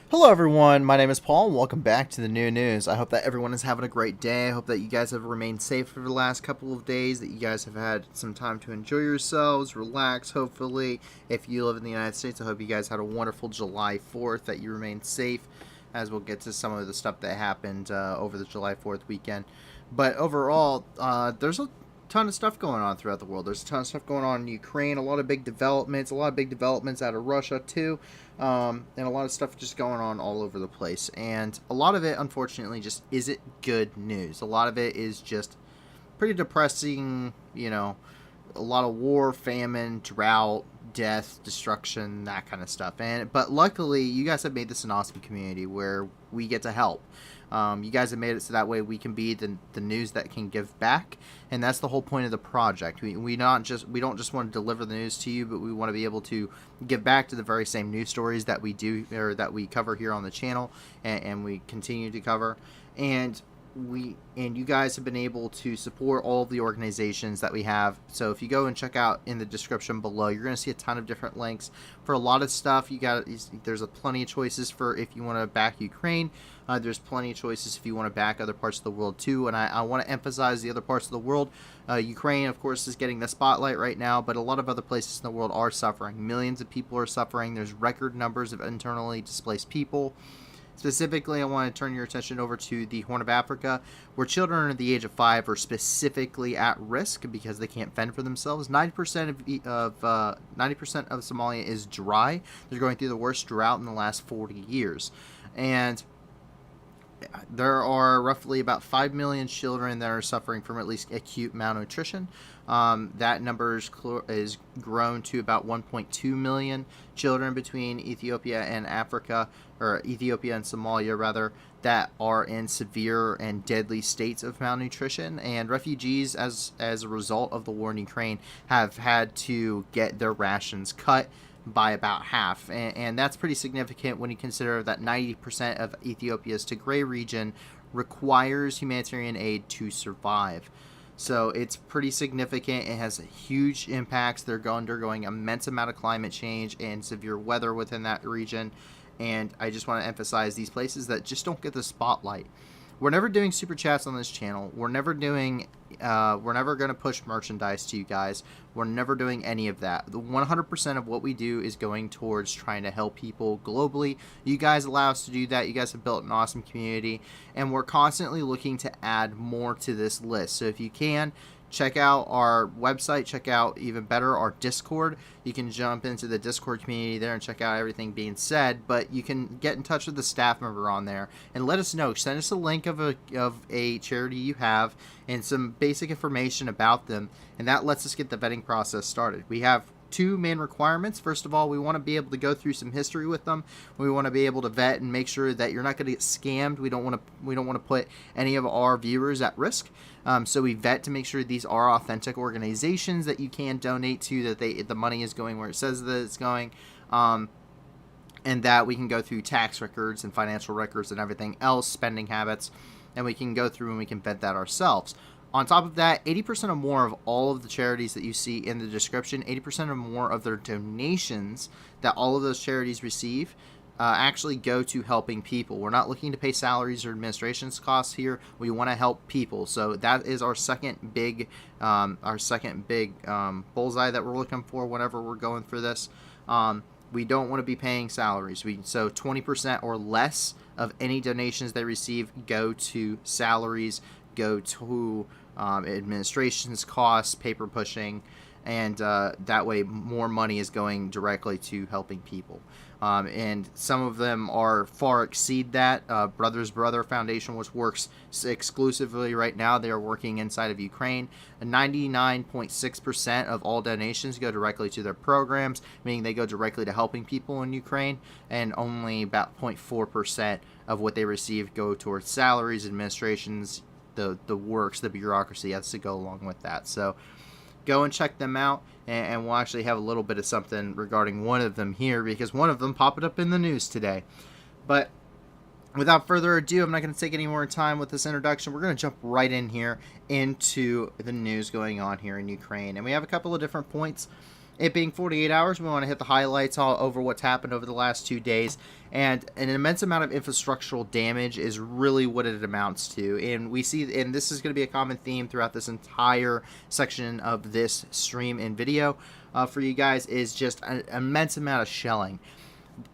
Hello everyone, my name is Paul and welcome back to the new news. I hope that everyone is having a great day. I hope that you guys have remained safe for the last couple of days, that you guys have had some time to enjoy yourselves, relax hopefully. If you live in the United States, I hope you guys had a wonderful July 4th, that you remained safe, as we'll get to some of the stuff that happened over the July 4th weekend. But overall, there's a ton of stuff going on throughout the world. There's a ton of stuff going on in Ukraine, a lot of big developments, out of Russia too, and a lot of stuff just going on all over the place. And a lot of it, unfortunately, just isn't good news. A lot of it is just pretty depressing, a lot of war, famine, drought, death, destruction, that kind of stuff. But luckily, you guys have made this an awesome community where we get to help. You guys have made it so that way we can be the news that can give back, and that's the whole point of the project. We don't just want to deliver the news to you, but we want to be able to give back to the very same news stories that we do, or that we cover here on the channel, and we continue to cover. And you guys have been able to support all of the organizations that we have. So if you go and check out in the description below, you're going to see a ton of different links for a lot of stuff. There's plenty of choices for if you want to back Ukraine. There's plenty of choices if you want to back other parts of the world too. And I want to emphasize the other parts of the world. Ukraine, of course, is getting the spotlight right now, but a lot of other places in the world are suffering. Millions of people are suffering. There's record numbers of internally displaced people. Specifically, I want to turn your attention over to the Horn of Africa, where children under the age of 5 are specifically at risk because they can't fend for themselves. 90% of Somalia is dry. They're going through the worst drought in the last 40 years, and there are roughly about 5 million children that are suffering from at least acute malnutrition. That number is grown to about 1.2 million children between Ethiopia and Africa, or Ethiopia and Somalia rather, that are in severe and deadly states of malnutrition. And refugees, as a result of the war in Ukraine, have had to get their rations cut by about half, and that's pretty significant when you consider that 90% of Ethiopia's Tigray region requires humanitarian aid to survive. So it's pretty significant. It has huge impacts. They're undergoing immense amount of climate change and severe weather within that region, and I just want to emphasize these places that just don't get the spotlight. We're never doing super chats on this channel. We're never going to push merchandise to you guys. We're never doing any of that. The 100% of what we do is going towards trying to help people globally. You guys allow us to do that. You guys have built an awesome community, and we're constantly looking to add more to this list. So if you can, check out our website, check out, even better, our Discord. You can jump into the Discord community there and check out everything being said, but you can get in touch with the staff member on there and let us know. Send us a link of a charity you have and some basic information about them, and that lets us get the vetting process started. We have two main requirements. First of all, we want to be able to go through some history with them. We want to be able to vet and make sure that you're not going to get scammed. We don't want to put any of our viewers at risk. So we vet to make sure these are authentic organizations that you can donate to, that the money is going where it says that it's going, and that we can go through tax records and financial records and everything else, spending habits, and we can go through and we can vet that ourselves. On top of that, 80% or more of all of the charities that you see in the description, 80% or more of their donations that all of those charities receive actually go to helping people. We're not looking to pay salaries or administration's costs here. We want to help people. So that is our second big bullseye that we're looking for whenever we're going for this. We don't want to be paying salaries. So 20% or less of any donations they receive go to salaries, go to administration's costs, paper pushing, and that way more money is going directly to helping people. And some of them are far exceed that. Brothers Brother Foundation, which works exclusively right now, they are working inside of Ukraine. 99.6% of all donations go directly to their programs, meaning they go directly to helping people in Ukraine, and only about 0.4% of what they receive go towards salaries, administrations, the works, the bureaucracy has to go along with that. So go and check them out, and we'll actually have a little bit of something regarding one of them here, because one of them popped up in the news today. But without further ado, I'm not going to take any more time with this introduction. We're going to jump right in here into the news going on here in Ukraine, and we have a couple of different points. It being 48 hours, we want to hit the highlights all over what's happened over the last 2 days. And an immense amount of infrastructural damage is really what it amounts to. And we see, and this is going to be a common theme throughout this entire section of this stream and video for you guys, is just an immense amount of shelling.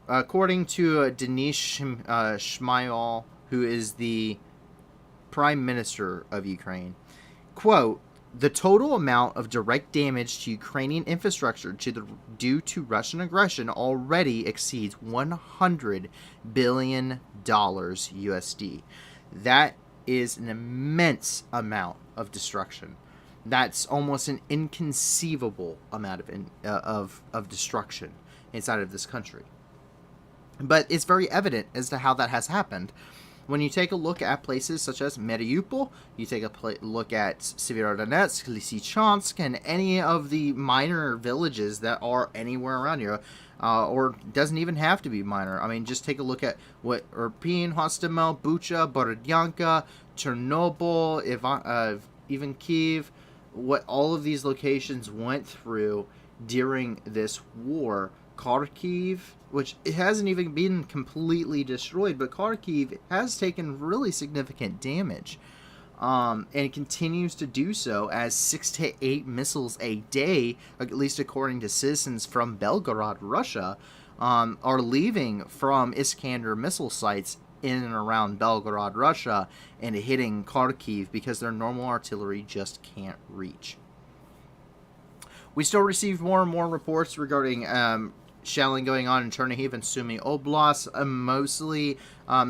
According to Denis Shmyhal, who is the Prime Minister of Ukraine, quote, "The total amount of direct damage to Ukrainian infrastructure due to Russian aggression already exceeds $100 billion USD. That is an immense amount of destruction. That's almost an inconceivable amount of destruction inside of this country. But it's very evident as to how that has happened. When you take a look at places such as Mariupol, you take a look at Slavyansk, Lysychansk, and any of the minor villages that are anywhere around here, or doesn't even have to be minor. I mean, just take a look at what Irpin, Hostomel, Bucha, Borodyanka, Chernobyl, even Kiev, what all of these locations went through during this war. Kharkiv, which it hasn't even been completely destroyed, but Kharkiv has taken really significant damage. And it continues to do so as 6 to 8 missiles a day, at least according to citizens from Belgorod, Russia, are leaving from Iskander missile sites in and around Belgorod, Russia, and hitting Kharkiv because their normal artillery just can't reach. We still receive more and more reports regarding shelling going on in Chernihiv and Sumy Oblast. Mostly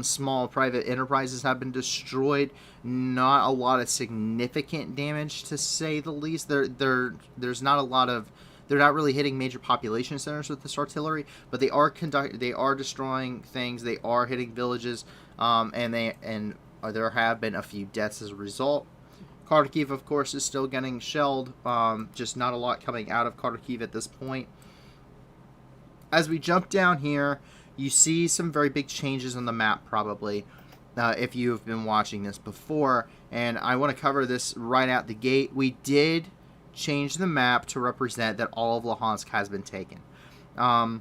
small private enterprises have been destroyed. Not a lot of significant damage, to say the least. There's not a lot of. They're not really hitting major population centers with this artillery, but they are destroying things. They are hitting villages, and there have been a few deaths as a result. Kharkiv, of course, is still getting shelled. Just not a lot coming out of Kharkiv at this point. As we jump down here, you see some very big changes on the map, probably, if you've been watching this before. And I want to cover this right out the gate. We did change the map to represent that all of Luhansk has been taken. I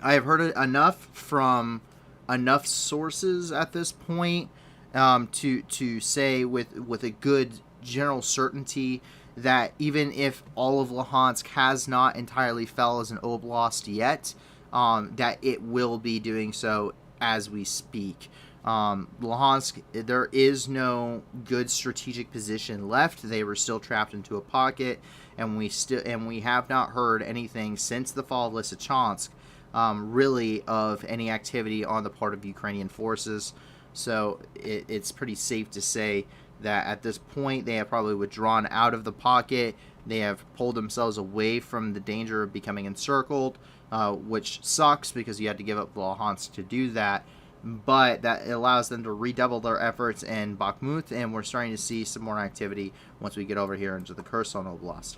have heard enough from enough sources at this point to say with a good general certainty that even if all of Luhansk has not entirely fell as an oblast yet, that it will be doing so as we speak. Luhansk, there is no good strategic position left. They were still trapped into a pocket, and we have not heard anything since the fall of Lysychansk, really, of any activity on the part of Ukrainian forces. So it's pretty safe to say that at this point they have probably withdrawn out of the pocket. They have pulled themselves away from the danger of becoming encircled, which sucks because you had to give up Luhansk to do that. But that allows them to redouble their efforts in Bakhmut, and we're starting to see some more activity once we get over here into the Kherson Oblast.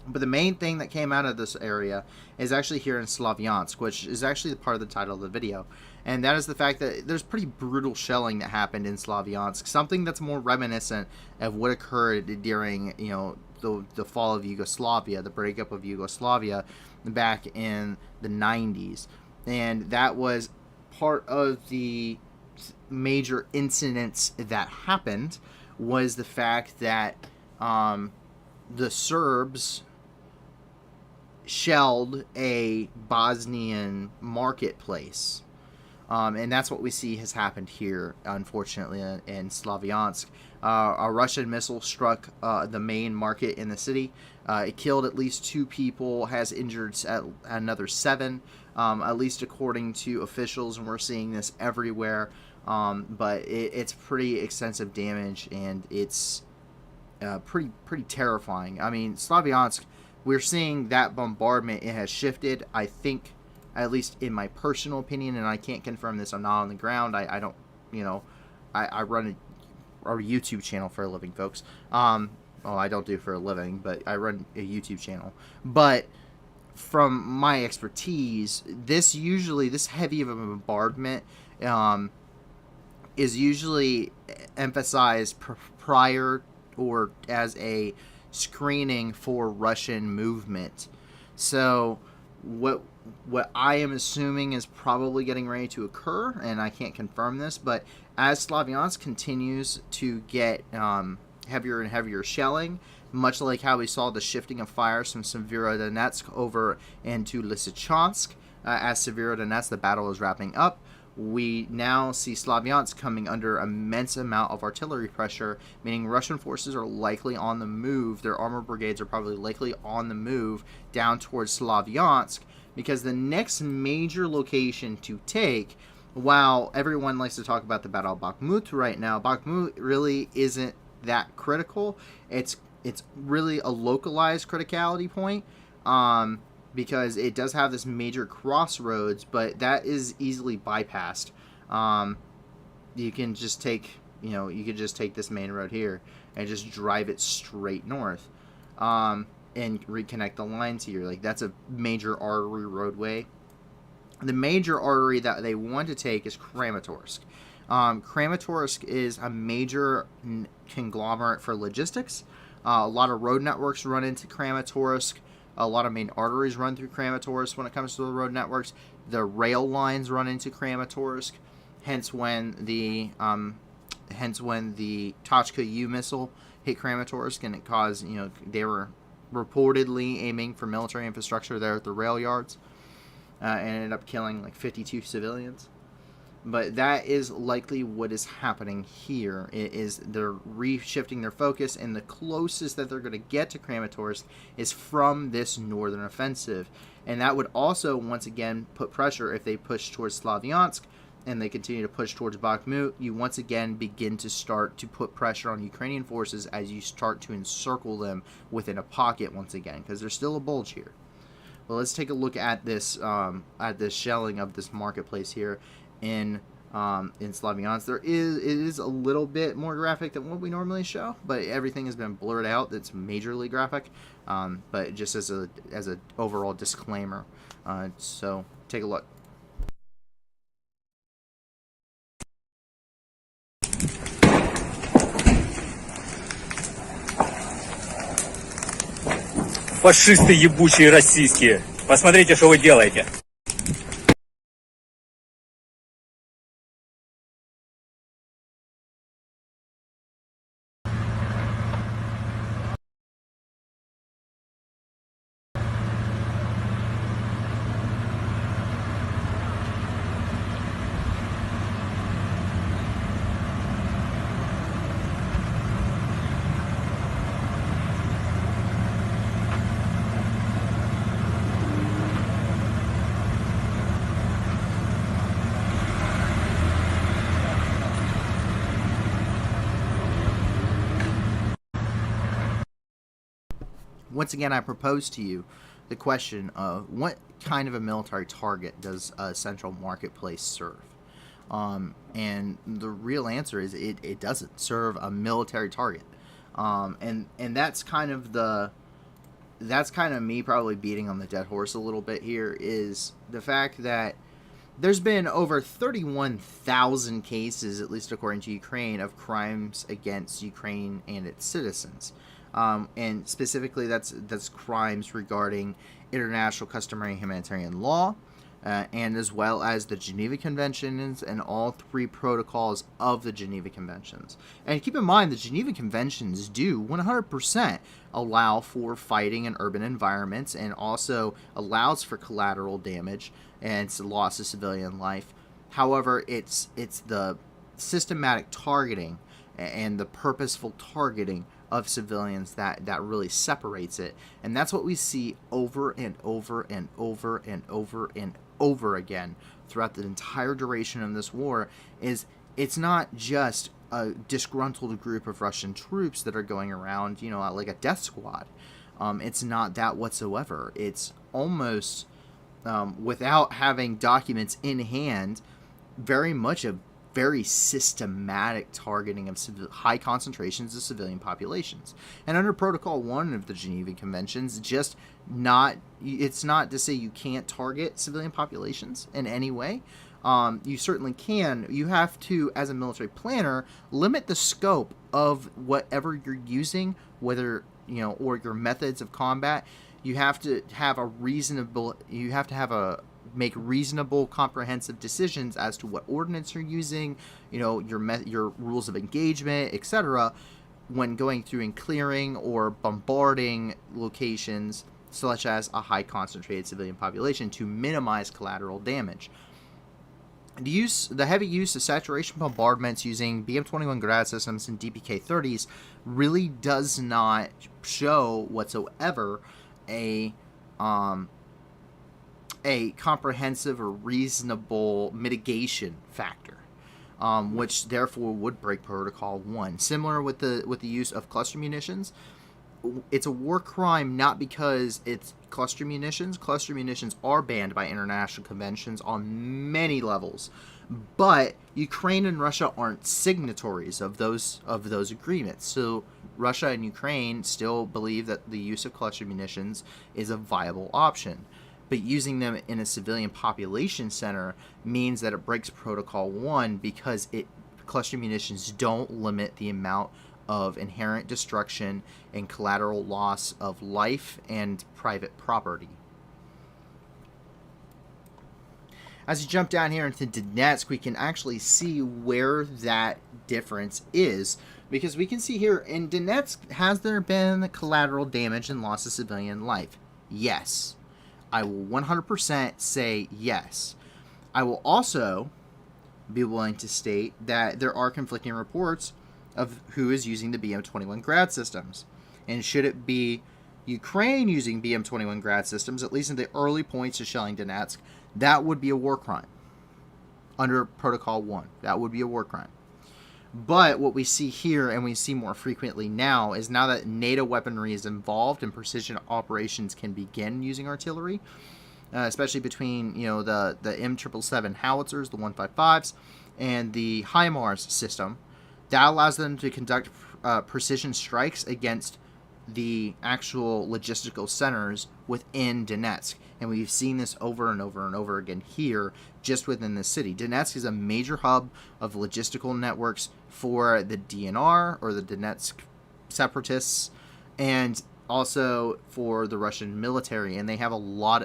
But the main thing that came out of this area is actually here in Slavyansk, which is actually part of the title of the video. And that is the fact that there's pretty brutal shelling that happened in Slavyansk, something that's more reminiscent of what occurred during, the fall of Yugoslavia, the breakup of Yugoslavia back in the 90s. And that was part of the major incidents that happened, was the fact that the Serbs shelled a Bosnian marketplace. And that's what we see has happened here, unfortunately, in Slavyansk. A Russian missile struck the main market in the city. It killed at least 2 people, has injured another 7, at least according to officials, and we're seeing this everywhere. But it's pretty extensive damage, and it's pretty terrifying. I mean, Slavyansk, we're seeing that bombardment, it has shifted, I think, at least in my personal opinion, and I can't confirm this, I'm not on the ground, I don't, I run a YouTube channel for a living, folks. Well, I don't do it for a living, but I run a YouTube channel. But from my expertise, this heavy of a bombardment is usually emphasized prior or as a screening for Russian movement. So what I am assuming is probably getting ready to occur, and I can't confirm this, but as Slavyansk continues to get heavier and heavier shelling, much like how we saw the shifting of fires from Severodonetsk over into Lysychansk, as Severodonetsk, the battle is wrapping up, we now see Slavyansk coming under immense amount of artillery pressure, meaning Russian forces are likely on the move. Their armor brigades are probably likely on the move down towards Slavyansk, because the next major location to take, while everyone likes to talk about the Battle of Bakhmut right now, Bakhmut really isn't that critical. It's really a localized criticality point, because it does have this major crossroads, but that is easily bypassed. You can just take, you could just take this main road here and just drive it straight north, and reconnect the lines here. Like, that's a major artery roadway. The major artery that they want to take is Kramatorsk. Kramatorsk is a major conglomerate for logistics. A lot of road networks run into Kramatorsk. A lot of main arteries run through Kramatorsk when it comes to the road networks. The rail lines run into Kramatorsk. Hence when the Tochka U missile hit Kramatorsk and it caused, they were reportedly aiming for military infrastructure there at the rail yards, and ended up killing like 52 civilians. But that is likely what is happening here. It is they're reshifting their focus, and the closest that they're going to get to Kramatorsk is from this northern offensive. And that would also, once again, put pressure if they push towards Slavyansk and they continue to push towards Bakhmut. You once again begin to start to put pressure on Ukrainian forces as you start to encircle them within a pocket once again, because there's still a bulge here. Well, let's take a look at this shelling of this marketplace here in Slavyansk. It is a little bit more graphic than what we normally show, but everything has been blurred out. That's majorly graphic, but just as a overall disclaimer. So take a look. Фашисты ебучие российские. Посмотрите, что вы делаете. Once again, I propose to you the question of what kind of a military target does a central marketplace serve? And the real answer is it doesn't serve a military target. And that's kind of me probably beating on the dead horse a little bit here, is the fact that there's been over 31,000 cases, at least according to Ukraine, of crimes against Ukraine and its citizens. And specifically, that's crimes regarding international customary humanitarian law, and as well as the Geneva Conventions and all three protocols of the Geneva Conventions. And keep in mind, the Geneva Conventions do 100% allow for fighting in urban environments, and also allows for collateral damage and loss of civilian life. However, it's the systematic targeting and the purposeful targeting of civilians that really separates it. And that's what we see over and over and over and over and over again throughout the entire duration of this war. Is it's not just a disgruntled group of Russian troops that are going around, like a death squad. It's not that whatsoever. It's almost, without having documents in hand, very much a very systematic targeting of high concentrations of civilian populations. And under Protocol 1 of the Geneva Conventions, it's not to say you can't target civilian populations in any way. You certainly can. You have to, as a military planner, limit the scope of whatever you're using, whether or your methods of combat, you have to have make reasonable, comprehensive decisions as to what ordnance you're using, your rules of engagement, etc., when going through and clearing or bombarding locations such as a high concentrated civilian population to minimize collateral damage. The heavy use of saturation bombardments using BM-21 Grad systems and DPK-30s really does not show whatsoever a comprehensive or reasonable mitigation factor, which therefore would break Protocol 1. Similar with the use of cluster munitions, it's a war crime not because it's cluster munitions. Cluster munitions are banned by international conventions on many levels, but Ukraine and Russia aren't signatories of those agreements. So Russia and Ukraine still believe that the use of cluster munitions is a viable option. But using them in a civilian population center means that it breaks Protocol 1 because cluster munitions don't limit the amount of inherent destruction and collateral loss of life and private property. As you jump down here into Donetsk, we can actually see where that difference is, because we can see here in Donetsk, has there been collateral damage and loss of civilian life? Yes. I will 100% say yes. I will also be willing to state that there are conflicting reports of who is using the BM-21 Grad systems. And should it be Ukraine using BM-21 Grad systems, at least in the early points of shelling Donetsk, that would be a war crime. Under Protocol 1, that would be a war crime. But what we see here, and we see more frequently now, is now that NATO weaponry is involved and precision operations can begin using artillery, especially between the M777 howitzers, the 155s, and the HIMARS system. That allows them to conduct precision strikes against the actual logistical centers within Donetsk. And we've seen this over and over and over again here, just within the city. Donetsk is a major hub of logistical networks for the DNR, or the Donetsk separatists, and also for the Russian military. And they have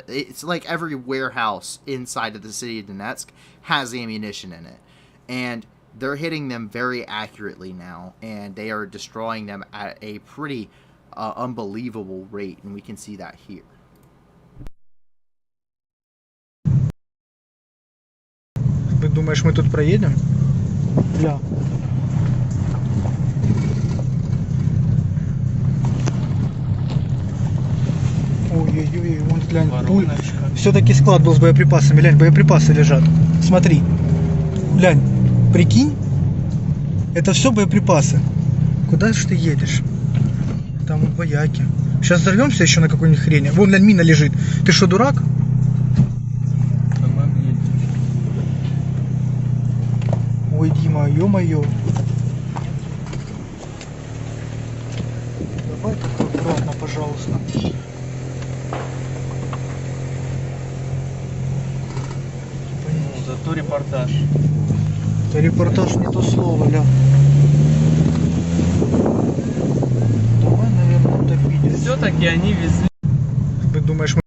it's like every warehouse inside of the city of Donetsk has ammunition in it. And they're hitting them very accurately now, and they are destroying them at a pretty unbelievable rate, and we can see that here. Ты думаешь, мы тут проедем? Да. Ой-ой-ой, вон глянь, пуль. Все-таки склад был с боеприпасами, глянь, боеприпасы лежат. Смотри, глянь, прикинь, это все боеприпасы. Куда же ты едешь? Там вот вояки. Сейчас взорвемся еще на какой-нибудь хрени. Вон, глянь, мина лежит. Ты что, дурак? Ой, Дима, ё-моё. Давай только аккуратно, пожалуйста. Ну, зато репортаж. Это репортаж не то слово, ля. Давай, наверное, утопить. Все-таки они везли. Ты думаешь, мы...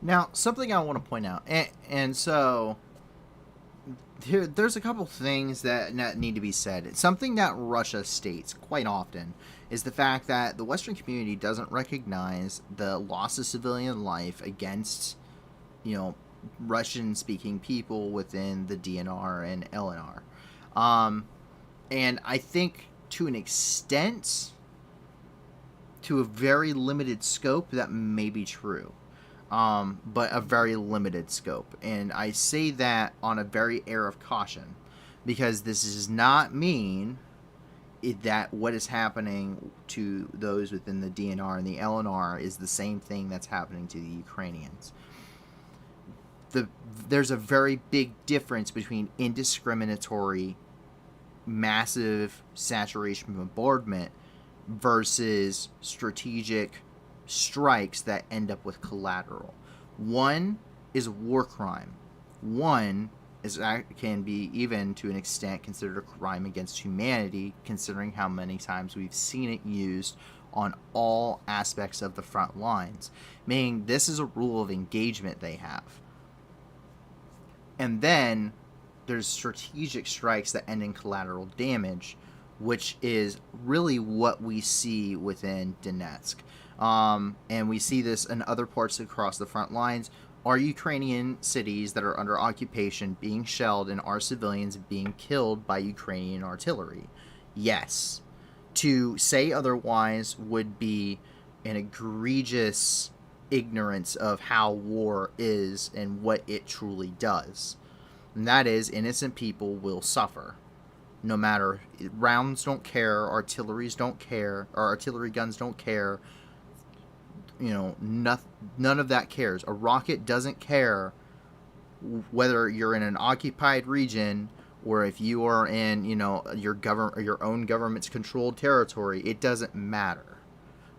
Now, something I want to point out, and so there's a couple things that need to be said. Something that Russia states quite often is the fact that the Western community doesn't recognize the loss of civilian life against, Russian-speaking people within the DNR and LNR. And I think to an extent, to a very limited scope, that may be true. But a very limited scope. And I say that on a very air of caution, because this does not mean that what is happening to those within the DNR and the LNR is the same thing that's happening to the Ukrainians. There's a very big difference between indiscriminatory, massive saturation bombardment versus strategic strikes that end up with collateral. One is a war crime. One can be, even to an extent, considered a crime against humanity, considering how many times we've seen it used on all aspects of the front lines. Meaning this is a rule of engagement they have. And then there's strategic strikes that end in collateral damage, which is really what we see within Donetsk. And we see this in other parts across the front lines. Are Ukrainian cities that are under occupation being shelled, and are civilians being killed by Ukrainian artillery? Yes. To say otherwise would be an egregious ignorance of how war is and what it truly does. And that is, innocent people will suffer. No matter, rounds don't care, artilleries don't care, or artillery guns don't care. None of that cares. A rocket doesn't care whether you're in an occupied region or if you are in, your own government's controlled territory. It doesn't matter.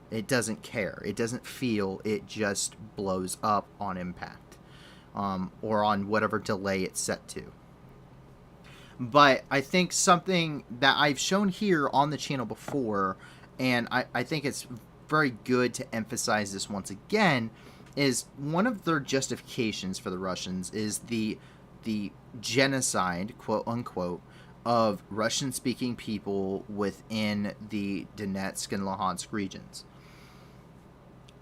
It doesn't care. It doesn't feel. It just blows up on impact, or on whatever delay it's set to. But I think something that I've shown here on the channel before, and I think it's very good to emphasize this once again, is one of their justifications for the Russians is the genocide, quote unquote, of Russian-speaking people within the Donetsk and Luhansk regions.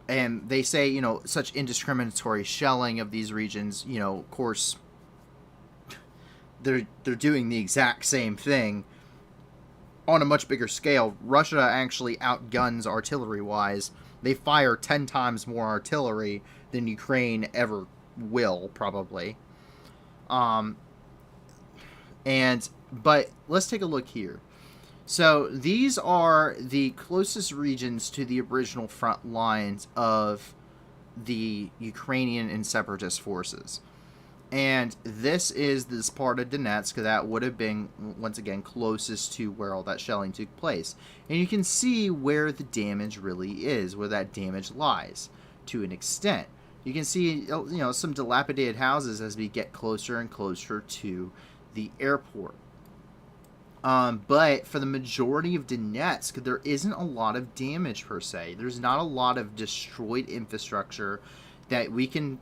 And they say, such indiscriminatory shelling of these regions, of course, they're doing the exact same thing on a much bigger scale. Russia actually outguns artillery-wise. They fire 10 times more artillery than Ukraine ever will, probably. But let's take a look here. So these are the closest regions to the original front lines of the Ukrainian and separatist forces. And this is this part of Donetsk that would have been, once again, closest to where all that shelling took place. And you can see where the damage really is, where that damage lies, to an extent. You can see, some dilapidated houses as we get closer and closer to the airport. But for the majority of Donetsk, there isn't a lot of damage per se. There's not a lot of destroyed infrastructure that we can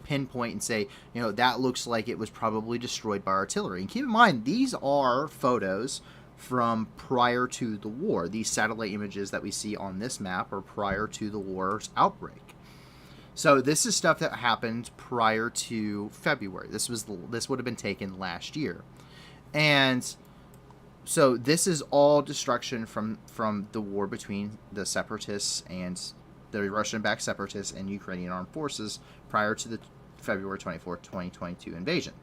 pinpoint and say, that looks like it was probably destroyed by artillery. And keep in mind, these are photos from prior to the war. These satellite images that we see on this map are prior to the war's outbreak. So this is stuff that happened prior to February. This would have been taken last year. And so this is all destruction from the war between the separatists and the Russian-backed separatists and Ukrainian armed forces prior to the February 24th, 2022 invasion.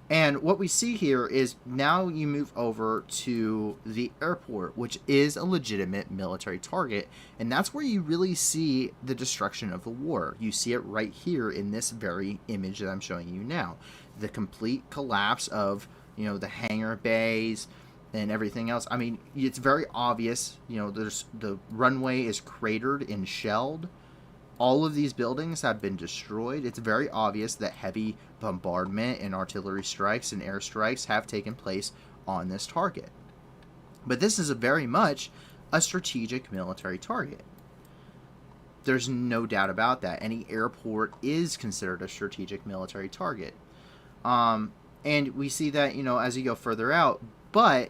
And what we see here is now you move over to the airport, which is a legitimate military target, and that's where you really see the destruction of the war. You see it right here in this very image that I'm showing you now. The complete collapse of, the hangar bays and everything else. I mean, it's very obvious, there's the runway is cratered and shelled. All of these buildings have been destroyed. It's very obvious that heavy bombardment and artillery strikes and airstrikes have taken place on this target. But this is very much a strategic military target. There's no doubt about that. Any airport is considered a strategic military target. And we see that, as you go further out, but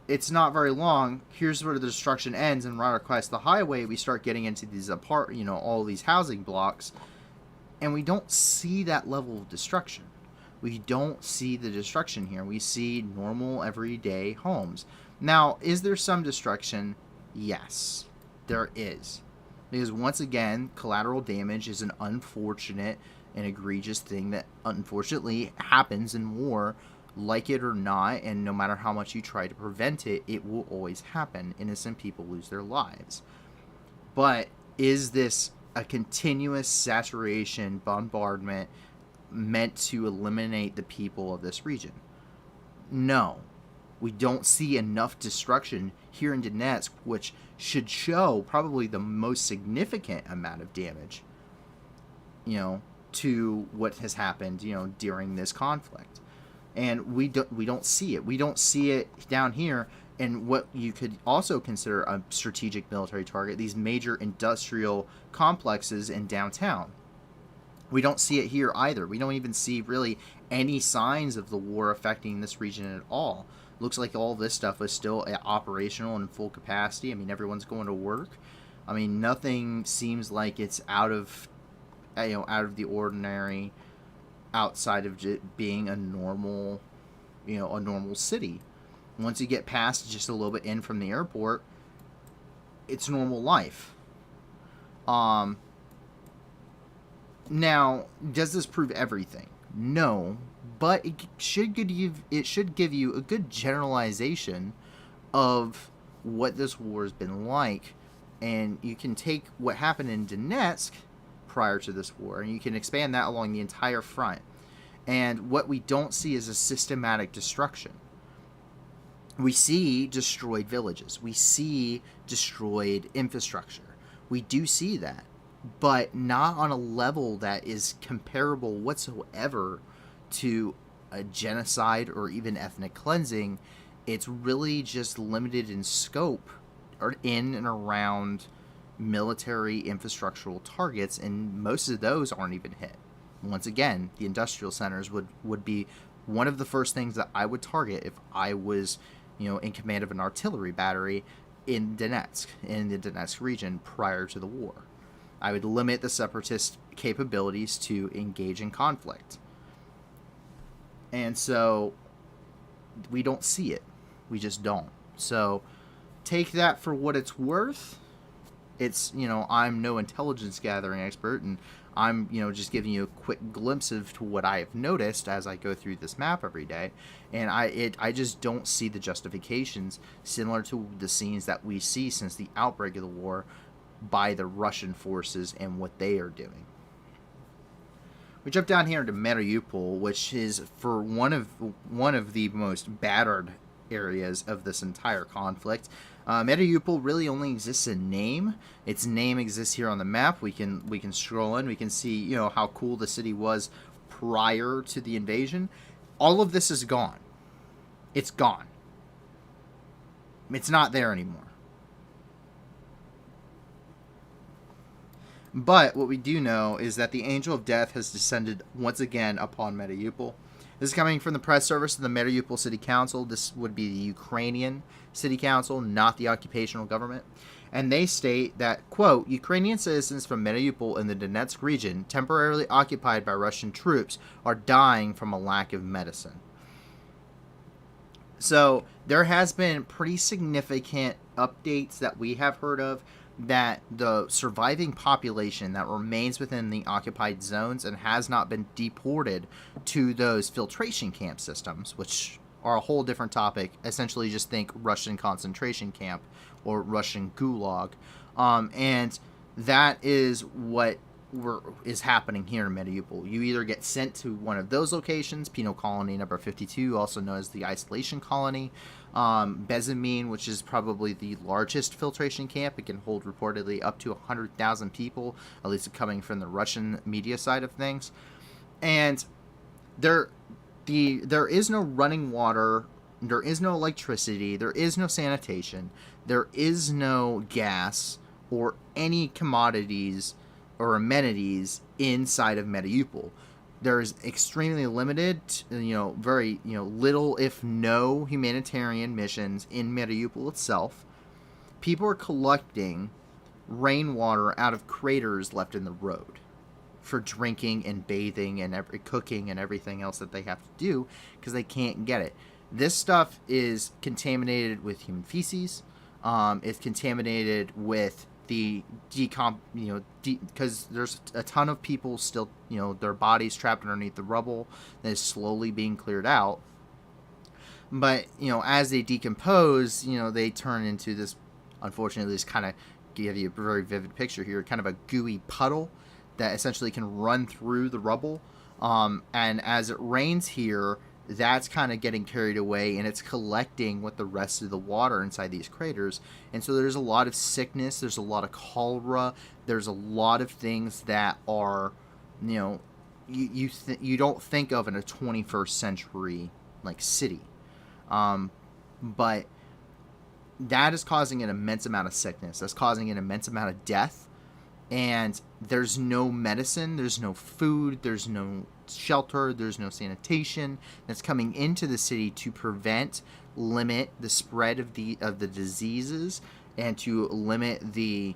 it's not very long. Here's where the destruction ends, and right across the highway we start getting into these all these housing blocks, and we don't see that level of destruction. We don't see the destruction here. We see normal everyday homes. Now, is there some destruction? Yes, there is. Because once again, collateral damage is an unfortunate and egregious thing that unfortunately happens in war like it or not, and no matter how much you try to prevent it, it will always happen. Innocent people lose their lives. But is this a continuous saturation bombardment meant to eliminate the people of this region? No. We don't see enough destruction here in Donetsk, which should show probably the most significant amount of damage, to what has happened, during this conflict. And we don't see it. We don't see it down here. And what you could also consider a strategic military target, these major industrial complexes in downtown. We don't see it here either. We don't even see really any signs of the war affecting this region at all. Looks like all this stuff is still operational and full capacity. I mean, everyone's going to work. I mean, nothing seems like it's out of the ordinary, outside of being a normal city. Once you get past just a little bit in from the airport, it's normal life. Now, does this prove everything? No, but it should give you a good generalization of what this war has been like, and you can take what happened in Donetsk prior to this war, and you can expand that along the entire front. And what we don't see is a systematic destruction. We see destroyed villages. We see destroyed infrastructure. We do see that, but not on a level that is comparable whatsoever to a genocide or even ethnic cleansing. It's really just limited in scope or in and around military infrastructural targets, and most of those aren't even hit. Once again, the industrial centers would be one of the first things that I would target if I was in command of an artillery battery in Donetsk, in the Donetsk region prior to the war. I would limit the separatist capabilities to engage in conflict. And so we don't see it. We just don't. So take that for what it's worth. It's, I'm no intelligence gathering expert, and I'm, just giving you a quick glimpse of to what I have noticed as I go through this map every day. And I just don't see the justifications similar to the scenes that we see since the outbreak of the war by the Russian forces and what they are doing. We jump down here into Mariupol, which is for one of the most battered areas of this entire conflict. Mariupol really only exists in name. Its name exists here on the map. We can scroll in. We can see how cool the city was prior to the invasion. All of this is gone. It's gone. It's not there anymore. But what we do know is that the Angel of Death has descended once again upon Mariupol. This is coming from the press service of the Mariupol City Council. This would be the Ukrainian City Council, not the occupational government. And they state that, quote, Ukrainian citizens from Mariupol in the Donetsk region, temporarily occupied by Russian troops, are dying from a lack of medicine. So there has been pretty significant updates that we have heard of that the surviving population that remains within the occupied zones and has not been deported to those filtration camp systems, which are a whole different topic. Essentially just think Russian concentration camp or Russian gulag. And that is what is happening here in Mariupol. You either get sent to one of those locations, Penal Colony number 52, also known as the Isolation Colony, Bezemin, which is probably the largest filtration camp. It can hold reportedly up to 100,000 people, at least coming from the Russian media side of things. And there is no running water, there is no electricity, there is no sanitation, there is no gas or any commodities or amenities inside of Mariupol. There is extremely limited, very, little if no humanitarian missions in Mariupol itself. People are collecting rainwater out of craters left in the road for drinking and bathing and cooking and everything else that they have to do because they can't get it. This stuff is contaminated with human feces. It's contaminated with because there's a ton of people still, their bodies trapped underneath the rubble that is slowly being cleared out. But, as they decompose, they turn into this, unfortunately, this kind of, give you a very vivid picture here, kind of a gooey puddle that essentially can run through the rubble. And as it rains here, that's kind of getting carried away, and it's collecting with the rest of the water inside these craters. And so there's a lot of sickness, there's a lot of cholera, there's a lot of things that are, you don't think of in a 21st century city. But that is causing an immense amount of sickness. That's causing an immense amount of death. And there's no medicine, there's no food, there's no shelter, there's no sanitation that's coming into the city to limit the spread of the diseases, and to limit the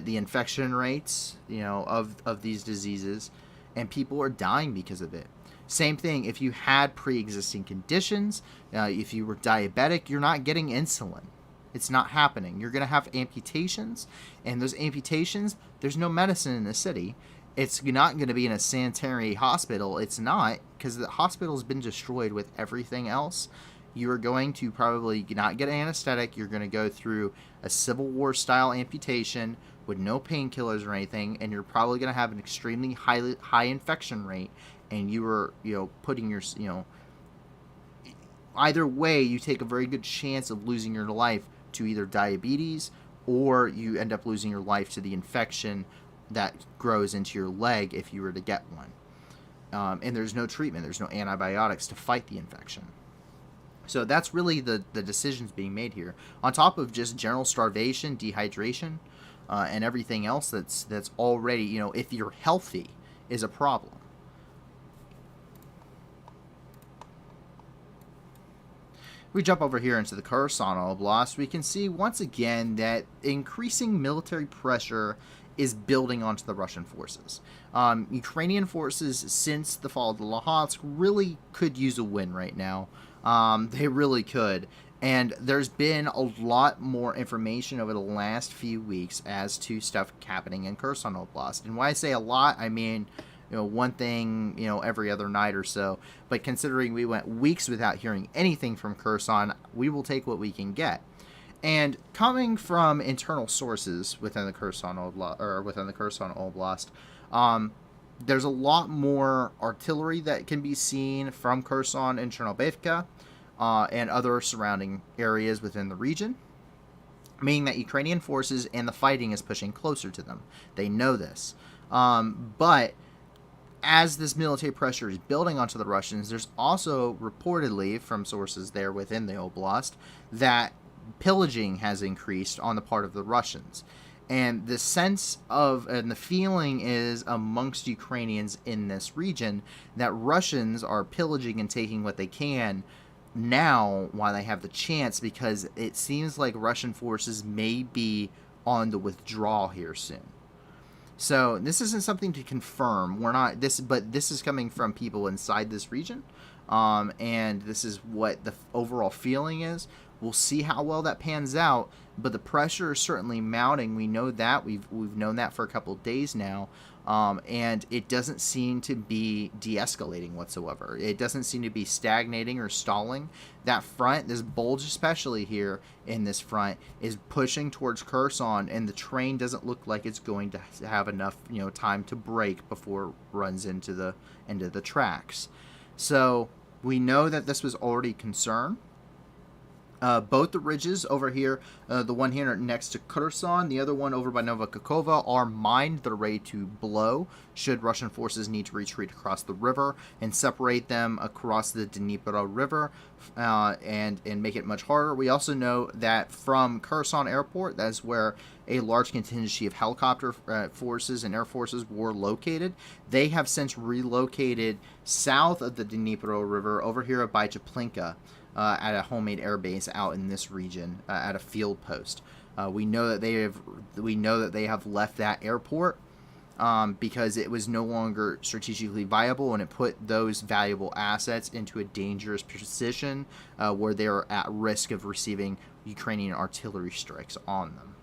infection rates of these diseases, and people are dying because of it. Same thing if you had pre-existing conditions. If you were diabetic, you're not getting insulin. It's not happening. You're going to have amputations, and those amputations, there's no medicine in the city. It's not going to be in a sanitary hospital. It's not, because the hospital's been destroyed with everything else. You are going to probably not get an anesthetic. You're going to go through a Civil War style amputation with no painkillers or anything, and you're probably going to have an extremely high infection rate, and you are putting your either way, you take a very good chance of losing your life to either diabetes, or you end up losing your life to the infection that grows into your leg if you were to get one. And there's no treatment. There's no antibiotics to fight the infection. So that's really the decisions being made here. On top of just general starvation, dehydration, and everything else that's already, if you're healthy, is a problem. We jump over here into the Kherson Oblast, we can see once again that increasing military pressure is building onto the Russian forces. Ukrainian forces, since the fall of the Luhansk, really could use a win right now. They really could. And there's been a lot more information over the last few weeks as to stuff happening in Kherson Oblast. And when I say a lot, I mean one thing, every other night or so. But considering we went weeks without hearing anything from Kherson, we will take what we can get. And coming from internal sources within the Kherson Oblast, there's a lot more artillery that can be seen from Kherson and Chernobivka, and other surrounding areas within the region, meaning that Ukrainian forces and the fighting is pushing closer to them. They know this. But as this military pressure is building onto the Russians, there's also reportedly from sources there within the oblast that pillaging has increased on the part of the Russians. And the sense of, and the feeling is amongst Ukrainians in this region that Russians are pillaging and taking what they can now while they have the chance, because it seems like Russian forces may be on the withdrawal here soon. So this isn't something to confirm. But this is coming from people inside this region, and this is what the overall feeling is. We'll see how well that pans out, but the pressure is certainly mounting. We know that. We've known that for a couple of days now, and it doesn't seem to be de-escalating whatsoever. It doesn't seem to be stagnating or stalling. That front, this bulge especially here in this front, is pushing towards Kherson, and the train doesn't look like it's going to have enough time to break before it runs into the tracks. So we know that this was already a concern. Both the ridges over here, the one here next to Kherson, the other one over by Novokakova, are mined. They're ready to blow should Russian forces need to retreat across the river and separate them across the Dnipro River, and make it much harder. We also know that from Kherson Airport, that's where a large contingency of helicopter forces and air forces were located. They have since relocated south of the Dnipro River over here by Chaplinka, at a homemade air base out in this region, at a field post. We know that they have left that airport because it was no longer strategically viable, and it put those valuable assets into a dangerous position where they are at risk of receiving Ukrainian artillery strikes on them.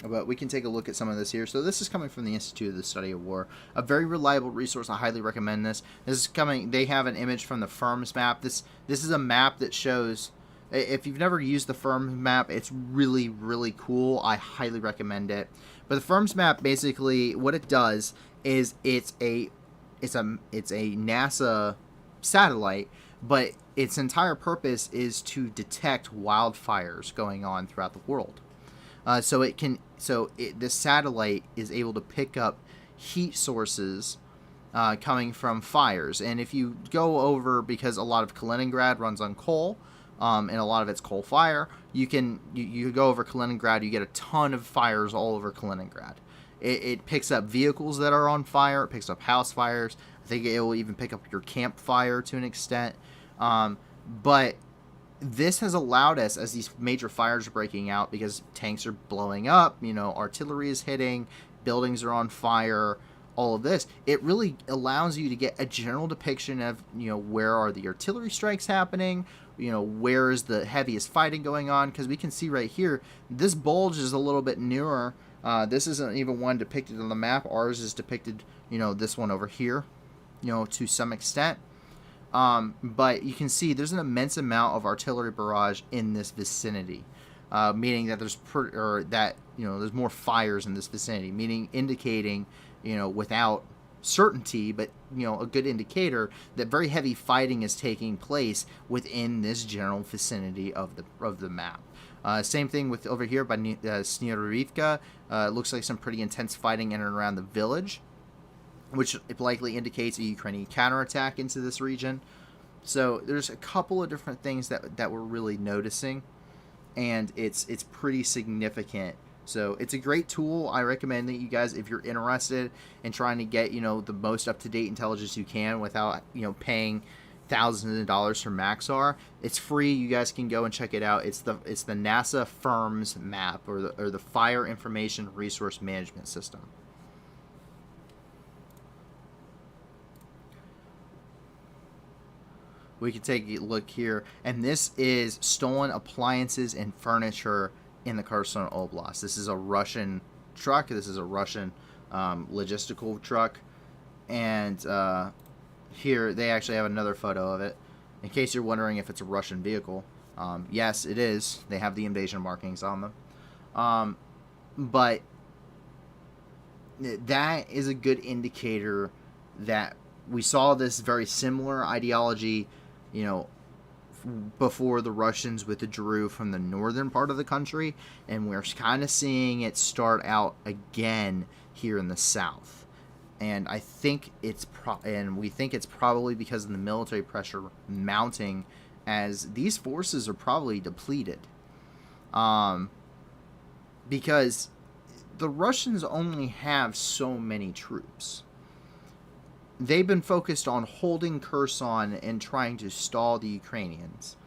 But we can take a look at some of this here. So this is coming from the Institute of the Study of War, a very reliable resource. I highly recommend this. This is coming. They have an image from the FIRMS map. This is a map that shows. If you've never used the FIRMS map, it's really, really cool. I highly recommend it. But the FIRMS map, basically, what it does is it's a NASA satellite, but its entire purpose is to detect wildfires going on throughout the world. This satellite is able to pick up heat sources coming from fires. And if you go over, because a lot of Kaliningrad runs on coal, and a lot of it's coal fire, you go over Kaliningrad, you get a ton of fires all over Kaliningrad. It picks up vehicles that are on fire, it picks up house fires. I think it will even pick up your campfire to an extent. But this has allowed us, as these major fires are breaking out, because tanks are blowing up, artillery is hitting, buildings are on fire, all of this, it really allows you to get a general depiction of, where are the artillery strikes happening, where is the heaviest fighting going on, because we can see right here, this bulge is a little bit newer. This isn't even one depicted on the map. Ours is depicted, this one over here, to some extent. But you can see there's an immense amount of artillery barrage in this vicinity, meaning that there's more fires in this vicinity, meaning indicating, without certainty, but a good indicator that very heavy fighting is taking place within this general vicinity of the map. Same thing with over here by Sniorivka. Looks like some pretty intense fighting in and around the village, which likely indicates a Ukrainian counterattack into this region. So there's a couple of different things that we're really noticing, and it's pretty significant. So it's a great tool. I recommend that you guys, if you're interested in trying to get the most up-to-date intelligence you can without paying thousands of dollars for Maxar, it's free. You guys can go and check it out. It's the NASA FIRMS map, or the Fire Information Resource Management System. We can take a look here, and this is stolen appliances and furniture in the Kherson Oblast. This is a Russian truck. This is a Russian logistical truck, and here they actually have another photo of it. In case you're wondering if it's a Russian vehicle, yes, it is. They have the invasion markings on them, but that is a good indicator that we saw this very similar ideology before the Russians withdrew from the northern part of the country, and we're kind of seeing it start out again here in the south. And I think we think it's probably because of the military pressure mounting, as these forces are probably depleted. Because the Russians only have so many troops. They've been focused on holding Kherson and trying to stall the Ukrainians.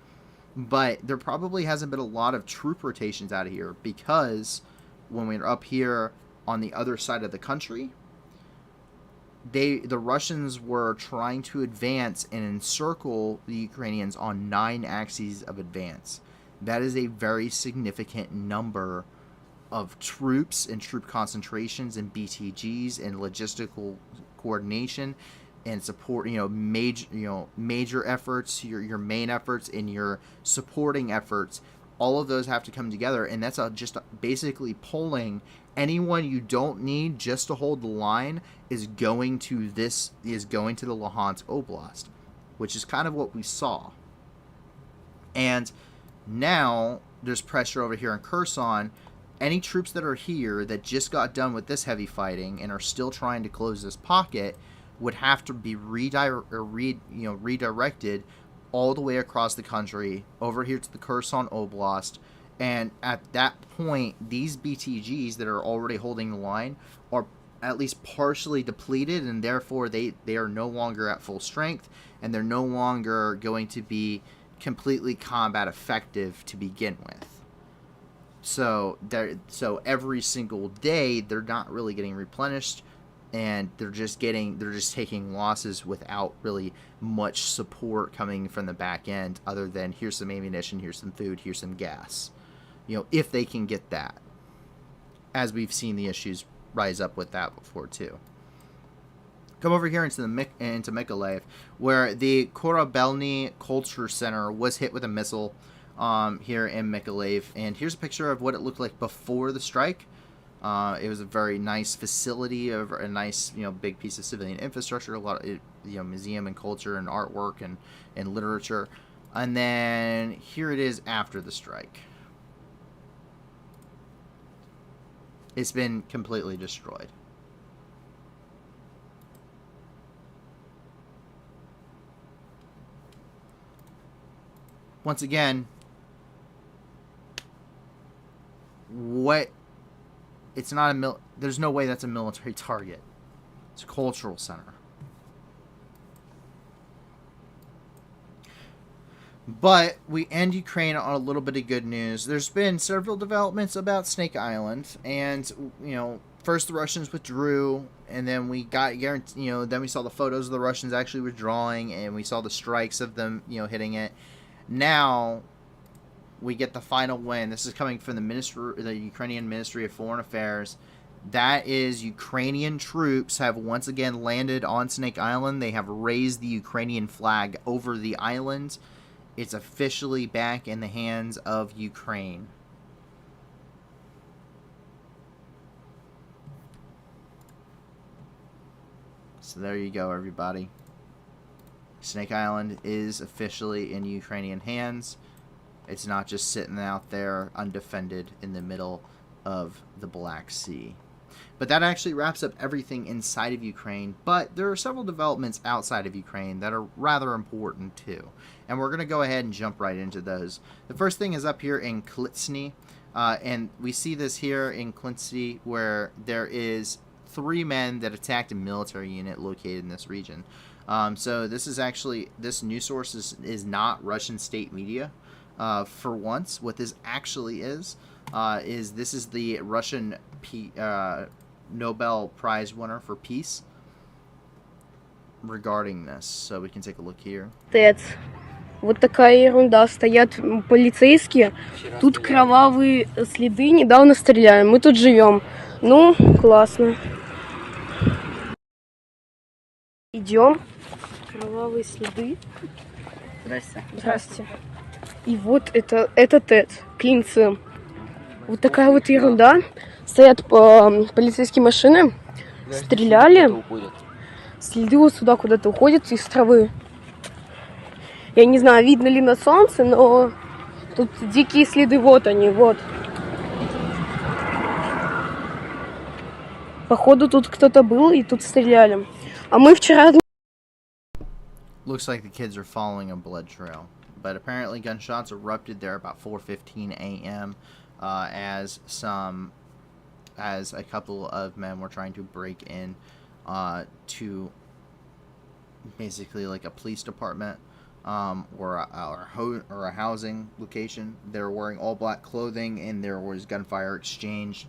But there probably hasn't been a lot of troop rotations out of here, because when we're up here on the other side of the country, the Russians were trying to advance and encircle the Ukrainians on 9 axes of advance. That is a very significant number of troops and troop concentrations and BTGs and logistical coordination and support, major efforts, your main efforts and your supporting efforts. All of those have to come together, and that's just basically pulling anyone you don't need just to hold the line is going to the Luhansk Oblast, which is kind of what we saw. And now there's pressure over here in Kherson. Any troops that are here that just got done with this heavy fighting and are still trying to close this pocket would have to be redirected all the way across the country over here to the Kherson Oblast. And at that point, these BTGs that are already holding the line are at least partially depleted, and therefore they are no longer at full strength, and they're no longer going to be completely combat effective to begin with. So every single day they're not really getting replenished, and they're just taking losses without really much support coming from the back end, other than here's some ammunition, here's some food, here's some gas. If they can get that. as we've seen the issues rise up with that before too. Come over here into Mykolaiv, where the Korabelny Culture Center was hit with a missile here in Mykolaiv. And here's a picture of what it looked like before the strike. It was a very nice facility, a nice, big piece of civilian infrastructure, a lot of, museum and culture and artwork and literature. And then here it is after the strike. It's been completely destroyed. Once again, it's not there's no way that's a military target. It's a cultural center. But we end Ukraine on a little bit of good news. There's been several developments about Snake Island, and first the Russians withdrew, and then we got then we saw the photos of the Russians actually withdrawing, and we saw the strikes of them hitting it. Now we get the final win. This is coming from the Ukrainian Ministry of Foreign Affairs. That is, Ukrainian troops have once again landed on Snake Island. They have raised the Ukrainian flag over the island. It's officially back in the hands of Ukraine. So there you go, everybody. Snake Island is officially in Ukrainian hands. It's not just sitting out there undefended in the middle of the Black Sea. But that actually wraps up everything inside of Ukraine. But there are several developments outside of Ukraine that are rather important too. And we're going to go ahead and jump right into those. The first thing is up here in Klitsny. And we see this here in Klitsny, where there is 3 men that attacked a military unit located in this region. So this is actually, this news source is not Russian state media. For once, what this actually is this is the Russian Nobel Prize winner for peace regarding this. So we can take a look here. Вот такая ерунда. Стоят полицейские. Тут кровавые следы. Недавно стреляли. Мы тут живем. Ну, классно. Идем. Кровавые следы. Здрасте. Здрасте. И вот это ТЭЦ, клинцы. Вот такая вот ерунда. Стоят полицейские машины, стреляли. Следы вот сюда куда-то уходят из травы. Я не знаю, видно ли на солнце, но тут дикие следы, вот они, вот. Походу тут кто-то был и тут стреляли. А мы вчера... Looks like the kids are following a blood trail. But apparently gunshots erupted there about 4:15 a.m. As a couple of men were trying to break in to basically like a police department or a housing location. They were wearing all black clothing, and there was gunfire exchanged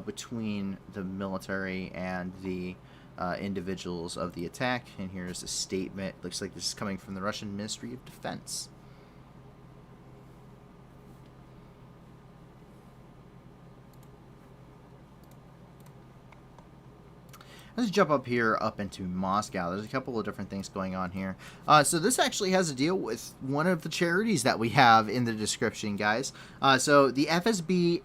between the military and the individuals of the attack. And here's a statement. Looks like this is coming from the Russian Ministry of Defense. Let's jump up here, up into Moscow. There's a couple of different things going on here. So this actually has to deal with one of the charities that we have in the description, guys. So the FSB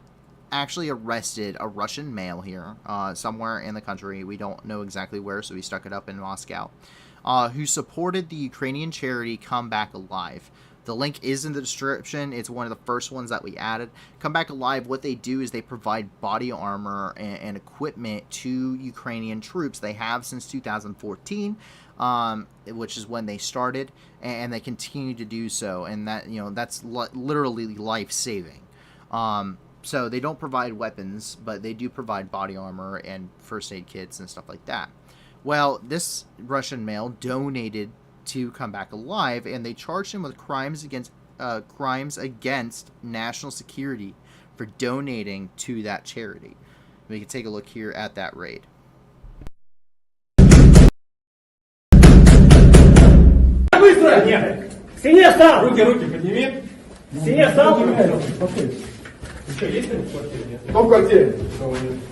actually arrested a Russian male here, somewhere in the country. We don't know exactly where, so we stuck it up in Moscow, who supported the Ukrainian charity Come Back Alive. The link is in the description. It's one of the first ones that we added. Come Back Alive, what they do is they provide body armor and equipment to Ukrainian troops. They have since 2014, which is when they started, and they continue to do so. And that, that's literally life-saving. So they don't provide weapons, but they do provide body armor and first aid kits and stuff like that. Well, this Russian male donated to Come Back Alive, and they charged him with crimes against national security for donating to that charity. We can take a look here at that raid. Кто в квартире? Никого нет.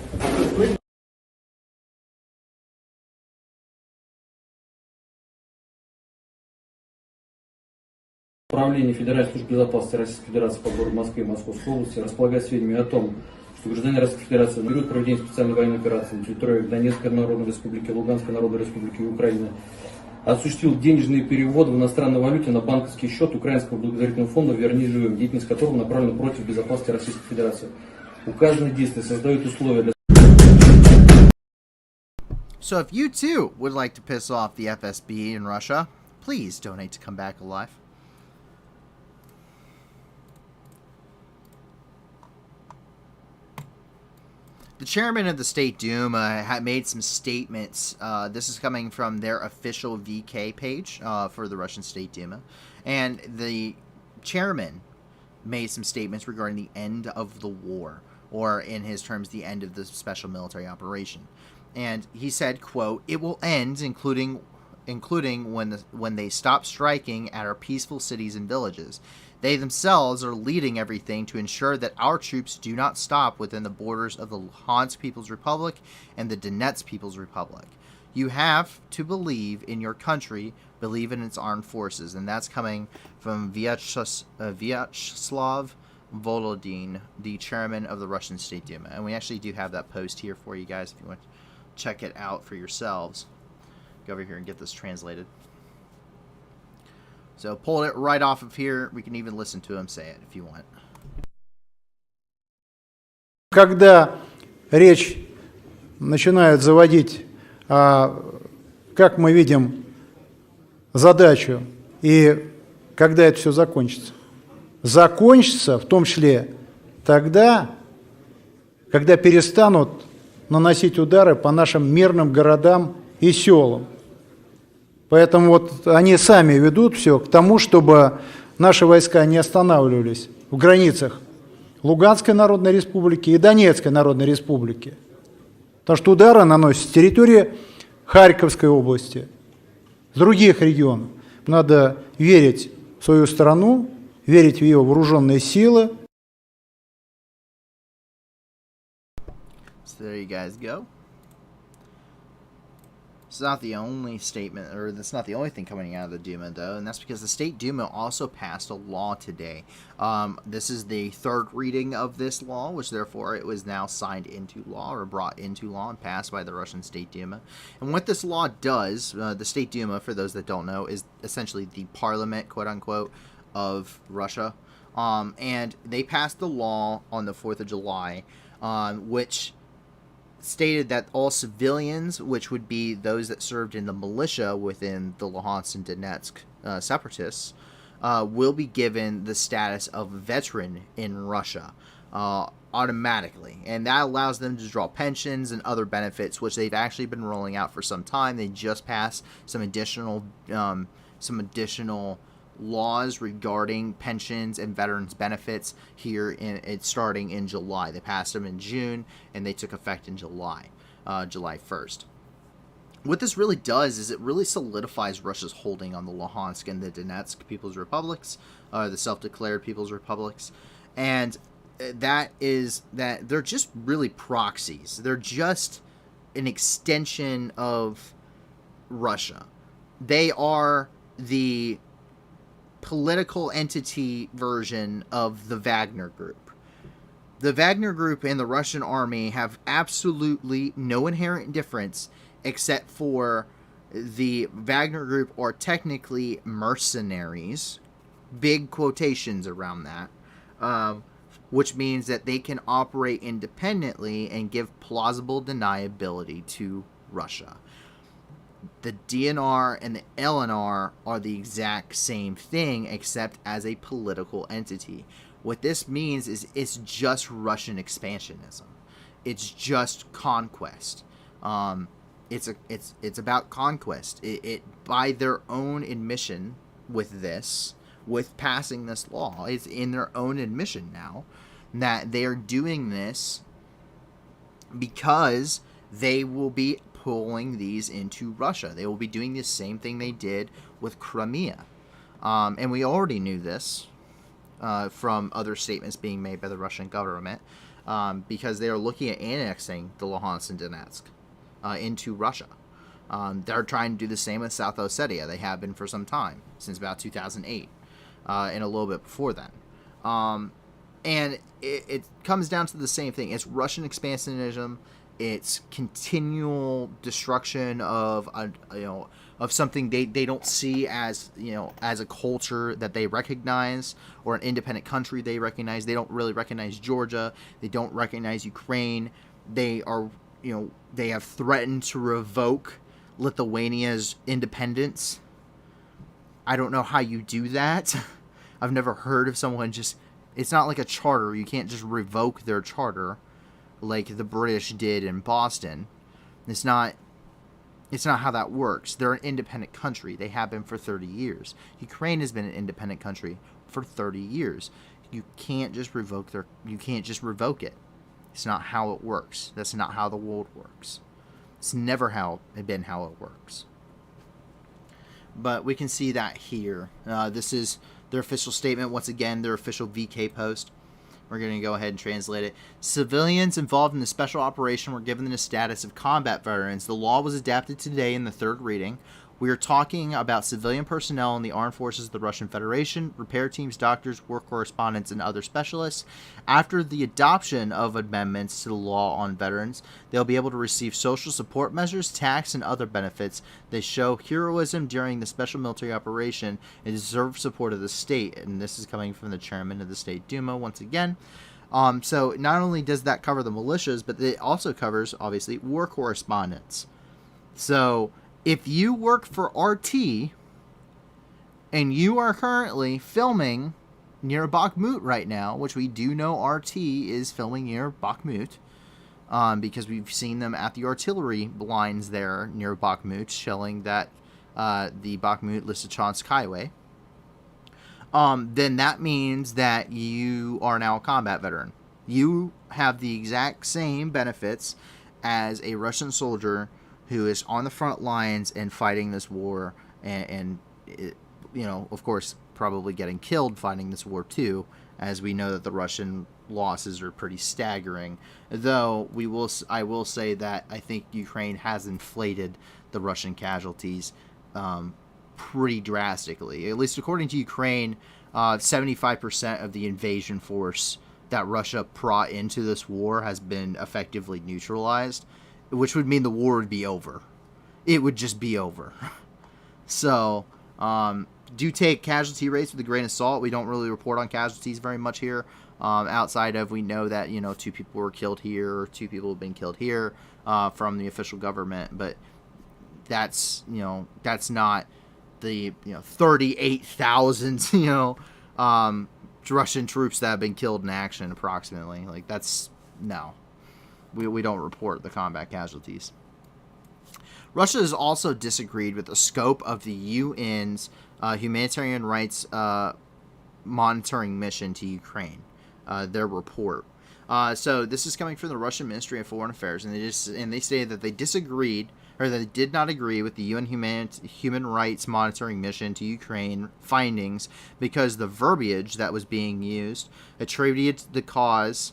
Управление Федеральной службы безопасности Российской Федерации по городу Москве и Московской области располагает сведениями о том, что граждане Российской Федерации на период проведения специальной военной операции на территории Донецкой Народной Республики, Луганской Народной Республики и Украины осуществил денежные переводы в иностранной валюте на банковский счет Украинского благотворительного фонда «Верни живым», деятельность которого направлена против безопасности Российской Федерации. Указанные действия создают условия для... So if you too would like to piss off the FSB in Russia, please donate to come back alive. The chairman of the State Duma had made some statements. This is coming from their official VK page for the Russian State Duma. And the chairman made some statements regarding the end of the war, or in his terms, the end of the special military operation. And he said, quote, "It will end, including when they stop striking at our peaceful cities and villages. They themselves are leading everything to ensure that our troops do not stop within the borders of the Luhansk People's Republic and the Donetsk People's Republic. You have to believe in your country, believe in its armed forces." And that's coming from Vyacheslav Volodin, the chairman of the Russian State Duma. And we actually do have that post here for you guys if you want to check it out for yourselves. Go over here and get this translated. So pull it right off of here. We can even listen to him say it if you want. Когда речь начинает заводить, как мы видим, задачу, и когда это все закончится? Закончится в том числе тогда, когда перестанут наносить удары по нашим мирным городам и селам. Поэтому вот они сами ведут все к тому, чтобы наши войска не останавливались в границах Луганской Народной Республики и Донецкой Народной Республики. Потому что удары наносят с территории Харьковской области, с других регионов. Надо верить в свою страну, верить в ее вооруженные силы. So there you guys go. It's not the only statement, or that's not the only thing coming out of the Duma, though, and that's because the State Duma also passed a law today. This is the third reading of this law, which therefore it was now signed into law, or brought into law and passed by the Russian State Duma. And what this law does, the State Duma, for those that don't know, is essentially the parliament, quote-unquote, of Russia. And they passed the law on the 4th of July, which stated that all civilians, which would be those that served in the militia within the Luhansk and Donetsk separatists, will be given the status of veteran in Russia automatically. And that allows them to draw pensions and other benefits, which they've actually been rolling out for some time. They just passed some additional laws regarding pensions and veterans benefits here starting in July. They passed them in June and they took effect in July 1st. What this really does is it really solidifies Russia's holding on the Luhansk and the Donetsk People's Republics, the self-declared People's Republics, and that is that they're just really proxies. They're just an extension of Russia. They are the political entity version of the Wagner Group. The Wagner Group and the Russian army have absolutely no inherent difference, except for the Wagner Group are technically mercenaries, big quotations around that, which means that they can operate independently and give plausible deniability to Russia. The DNR and the LNR are the exact same thing, except as a political entity. What this means is it's just Russian expansionism. It's just conquest. It's about conquest. It by their own admission with this, with passing this law, it's in their own admission now that they are doing this because they will be pulling these into Russia. They will be doing the same thing they did with Crimea. And we already knew this. from other statements being made by the Russian government, because they are looking at annexing the Luhansk and Donetsk into Russia. They're trying to do the same with South Ossetia. They have been for some time, since about 2008, and a little bit before then. And it comes down to the same thing. It's Russian expansionism. It's continual destruction of of something they don't see as as a culture that they recognize, or an independent country they recognize. They don't really recognize Georgia. They don't recognize Ukraine. They are they have threatened to revoke Lithuania's independence. I don't know how you do that. I've never heard of someone just. It's not like a charter. You can't just revoke their charter like the British did in Boston. It's not how that works. They're an independent country. They have been for 30 years. Ukraine has been an independent country for 30 years. You can't just revoke it. It's not how it works. That's not how the world works. It's never been how it works. But we can see that here. This is their official statement. Once again, their official VK post. We're going to go ahead and translate it. Civilians involved in the special operation were given the status of combat veterans. The law was adapted today in the third reading. We are talking about civilian personnel in the armed forces of the Russian Federation, repair teams, doctors, war correspondents, and other specialists. After the adoption of amendments to the law on veterans, they'll be able to receive social support measures, tax, and other benefits. They show heroism during the special military operation and deserve support of the state. And this is coming from the chairman of the State Duma once again. So not only does that cover the militias, but it also covers, obviously, war correspondents. So if you work for RT and you are currently filming near Bakhmut right now, which we do know RT is filming near Bakhmut, because we've seen them at the artillery lines there near Bakhmut, shelling that the Bakhmut-Lysychansk highway, then that means that you are now a combat veteran. You have the exact same benefits as a Russian soldier who is on the front lines and fighting this war, and of course, probably getting killed fighting this war too, as we know that the Russian losses are pretty staggering. Though I will say that I think Ukraine has inflated the Russian casualties pretty drastically. At least according to Ukraine, 75% of the invasion force that Russia brought into this war has been effectively neutralized, which would mean the war would be over. It would just be over. So, do take casualty rates with a grain of salt. We don't really report on casualties very much here, outside of we know that 2 people were killed here, or 2 people have been killed here from the official government. But that's not the 38,000 Russian troops that have been killed in action approximately. Like no. We don't report the combat casualties. Russia has also disagreed with the scope of the UN's humanitarian rights monitoring mission to Ukraine, their report. So this is coming from the Russian Ministry of Foreign Affairs, and they say that they disagreed, or that they did not agree with the UN human rights monitoring mission to Ukraine findings because the verbiage that was being used attributed the cause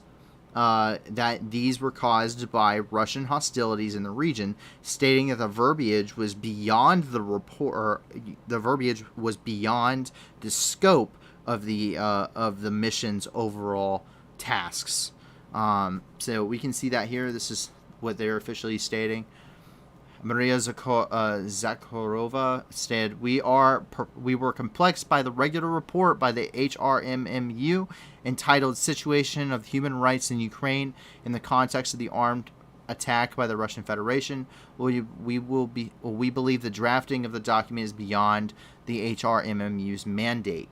that these were caused by Russian hostilities in the region, stating that the verbiage was beyond the report, or the verbiage was beyond the scope of the mission's overall tasks. So we can see that here. This is what they're officially stating. Maria Zakharova said, we were perplexed by the regular report by the HRMMU entitled Situation of Human Rights in Ukraine in the context of the armed attack by the Russian Federation. We believe the drafting of the document is beyond the HRMMU's mandate.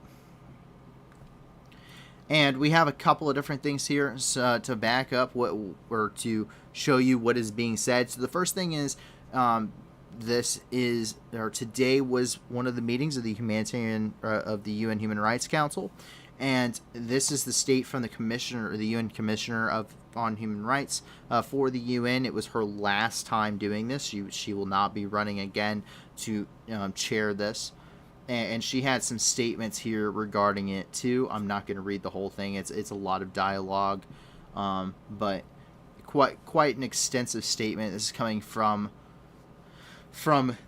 And we have a couple of different things here to back up or to show you what is being said. So the first thing is, today was one of the meetings of the UN Human Rights Council, and this is the state from the commissioner, or the UN Commissioner on Human Rights for the UN. It was her last time doing this. She will not be running again to chair this. and she had some statements here regarding it too. I'm not going to read the whole thing. It's a lot of dialogue, but quite an extensive statement. This is coming from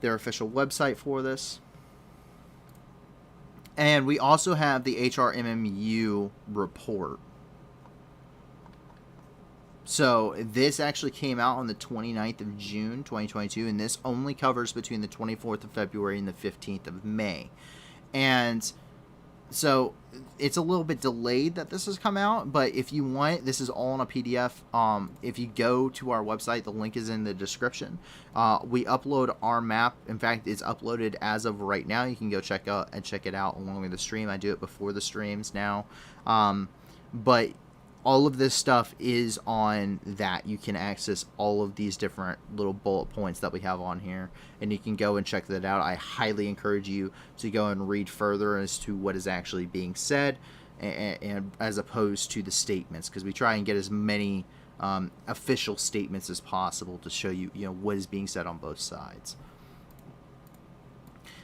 their official website for this. And we also have the HRMMU report. So this actually came out on the 29th of June, 2022, and this only covers between the 24th of February and the 15th of May. And so it's a little bit delayed that this has come out, but if you want, this is all in a PDF. If you go to our website, the link is in the description. We upload our map. In fact, it's uploaded as of right now. You can go check it out along with the stream. I do it before the streams now. But all of this stuff is on that. You can access all of these different little bullet points that we have on here, and you can go and check that out. I highly encourage you to go and read further as to what is actually being said, and as opposed to the statements, because we try and get as many official statements as possible to show you, what is being said on both sides.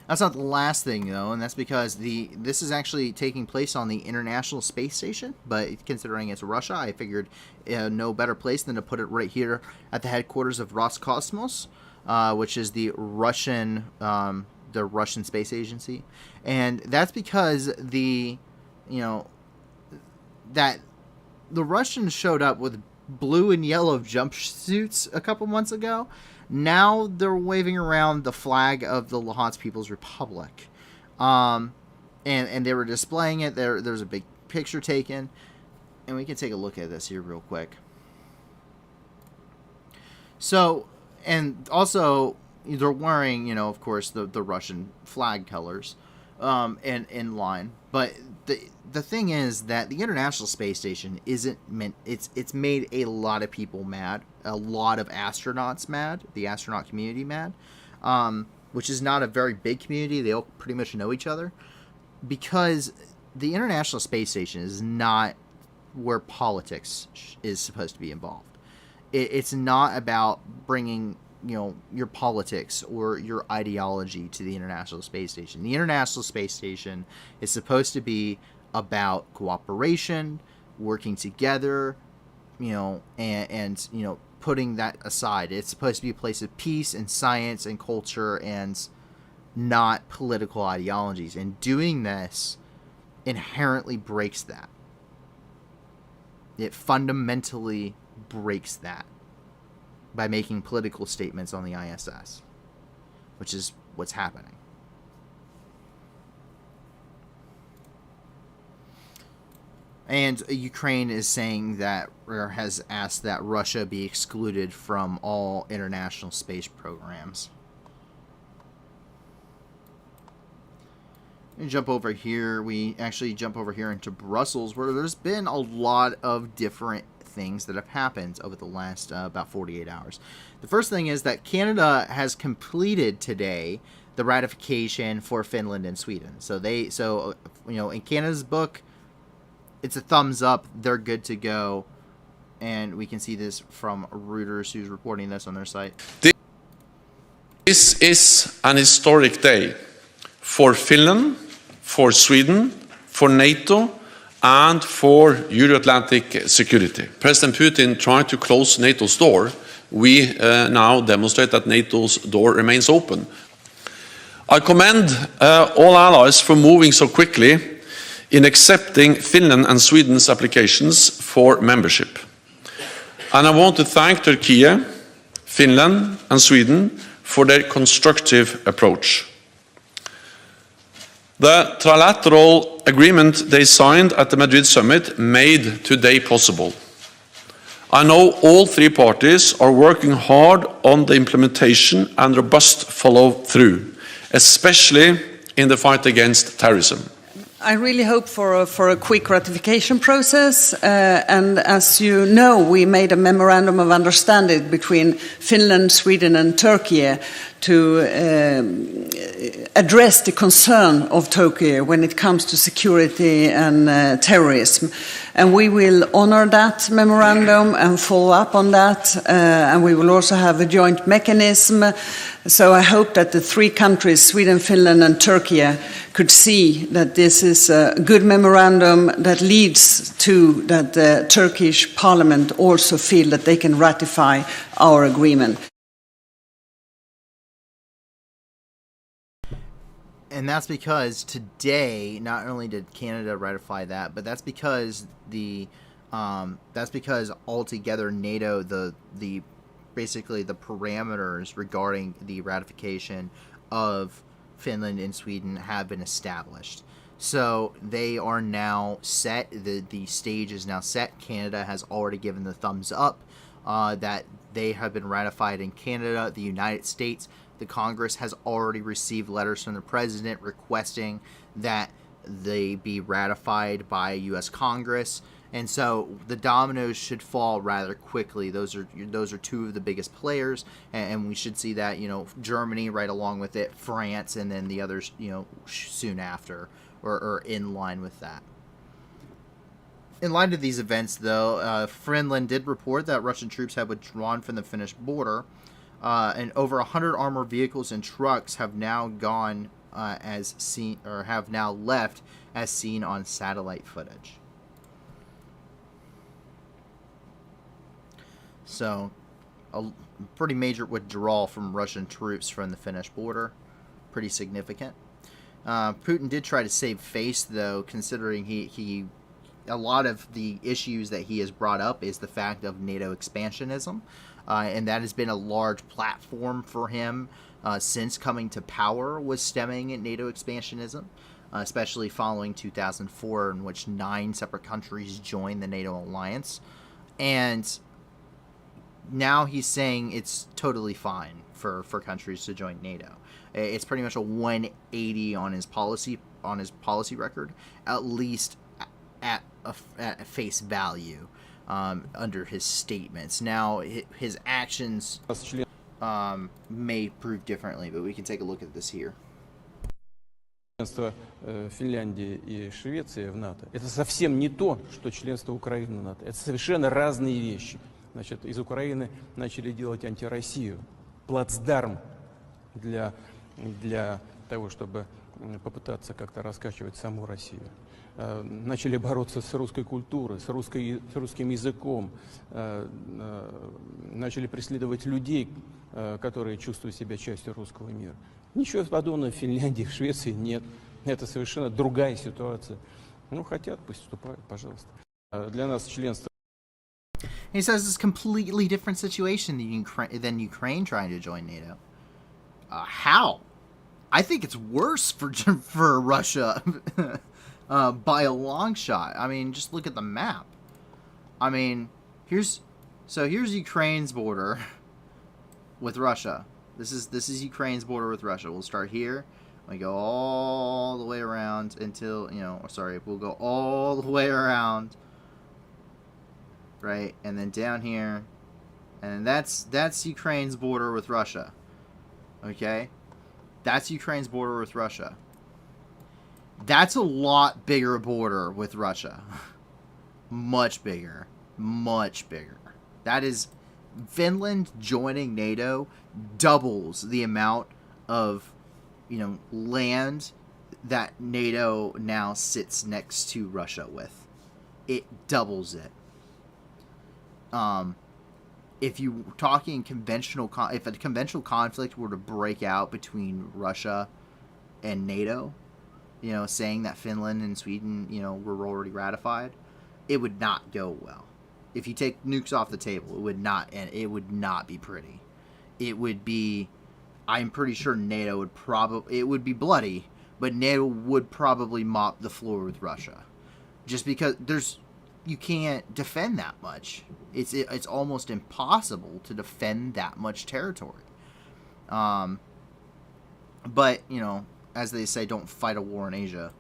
That's not the last thing, though, and that's because this is actually taking place on the International Space Station, but considering it's Russia, I figured no better place than to put it right here at the headquarters of Roscosmos, which is the Russian space agency. And that's because the Russians showed up with blue and yellow jumpsuits a couple months ago. Now they're waving around the flag of the Luhansk People's Republic. And they were displaying it. There's a big picture taken. And we can take a look at this here real quick. So, and also, they're wearing, of course, the Russian flag colors and in line. But the thing is that the International Space Station isn't meant, it's made a lot of people mad, a lot of astronauts mad, the astronaut community mad, which is not a very big community. They all pretty much know each other, because the International Space Station is not where politics is supposed to be involved. It's not about bringing your politics or your ideology to the International Space Station. The International Space Station is supposed to be about cooperation, working together, and putting that aside. It's supposed to be a place of peace and science and culture, and not political ideologies. And doing this inherently breaks that. It fundamentally breaks that by making political statements on the ISS, which is what's happening. And Ukraine is saying that, or has asked that Russia be excluded from all international space programs. We jump over here. We actually jump over here into Brussels, where there's been a lot of different things that have happened over the last about 48 hours. The first thing is that Canada has completed today the ratification for Finland and Sweden. So in Canada's book, it's a thumbs up. They're good to go. And we can see this from Reuters, who's reporting this on their site. This is an historic day for Finland, for Sweden, for NATO, and for Euro-Atlantic security. President Putin tried to close NATO's door. We now demonstrate that NATO's door remains open. I commend all allies for moving so quickly in accepting Finland and Sweden's applications for membership. And I want to thank Turkey, Finland, and Sweden for their constructive approach. The trilateral agreement they signed at the Madrid summit made today possible. I know all three parties are working hard on the implementation and robust follow-through, especially in the fight against terrorism. I really hope for a quick ratification process, and as you know, we made a memorandum of understanding between Finland, Sweden and Turkey address the concern of Turkey when it comes to security and terrorism. And we will honor that memorandum and follow up on that. And we will also have a joint mechanism. So I hope that the three countries, Sweden, Finland, and Turkey, could see that this is a good memorandum that leads to that the Turkish parliament also feel that they can ratify our agreement. And that's because today, not only did Canada ratify that, but that's because altogether NATO, the basically the parameters regarding the ratification of Finland and Sweden have been established. So they are now set. The stage is now set. Canada has already given the thumbs up that they have been ratified in Canada, the United States. The Congress has already received letters from the President requesting that they be ratified by U.S. Congress. And so the dominoes should fall rather quickly. Those are two of the biggest players, and we should see that, Germany right along with it, France, and then the others, soon after or in line with that. In light of these events, though, Finland did report that Russian troops have withdrawn from the Finnish border, and over 100 armored vehicles and trucks have now gone as seen, or have now left as seen on satellite footage. So, a pretty major withdrawal from Russian troops from the Finnish border. Pretty significant. Putin did try to save face, though, considering he a lot of the issues that he has brought up is the fact of NATO expansionism. And that has been a large platform for him since coming to power, was stemming at NATO expansionism, especially following 2004, in which 9 separate countries joined the NATO alliance. And now he's saying it's totally fine for countries to join NATO. It's pretty much a 180 on his policy record, at least at face value. Under his statements. Now, his actions may prove differently, but we can take a look at this here. Членство Финляндии и Швеции в НАТО – это совсем не то, что членство Украины в НАТО. Это совершенно разные вещи. Значит, из Украины начали делать антироссию, плацдарм для того, чтобы попытаться как-то раскачивать саму Россию. Начали бороться с русской культурой, с русским языком, начали преследовать людей, которые чувствуют себя частью русского мира. Ничего подобного в Финляндии, в Швеции нет. Это совершенно другая ситуация. Ну, хотят, пусть вступают, пожалуйста. Для нас членство... He says it's a completely different situation than Ukraine trying to join NATO. How? I think it's worse for Russia by a long shot. I mean, just look at the map. I mean, here's Ukraine's border with Russia. This is Ukraine's border with Russia. We'll start here. We go all the way around until, we'll go all the way around, right? And then down here, and that's Ukraine's border with Russia. Okay? That's Ukraine's border with Russia. That's a lot bigger border with Russia. Much bigger. Much bigger. That is, Finland joining NATO doubles the amount of, land that NATO now sits next to Russia with. It doubles it. If you talking conventional, if a conventional conflict were to break out between Russia and NATO, saying that Finland and Sweden, were already ratified, it would not go well. If you take nukes off the table, it would not be pretty. It would be, I'm pretty sure NATO would it would be bloody, but NATO would probably mop the floor with Russia. Just because you can't defend that much. It's almost impossible to defend that much territory. But, as they say, don't fight a war in Asia.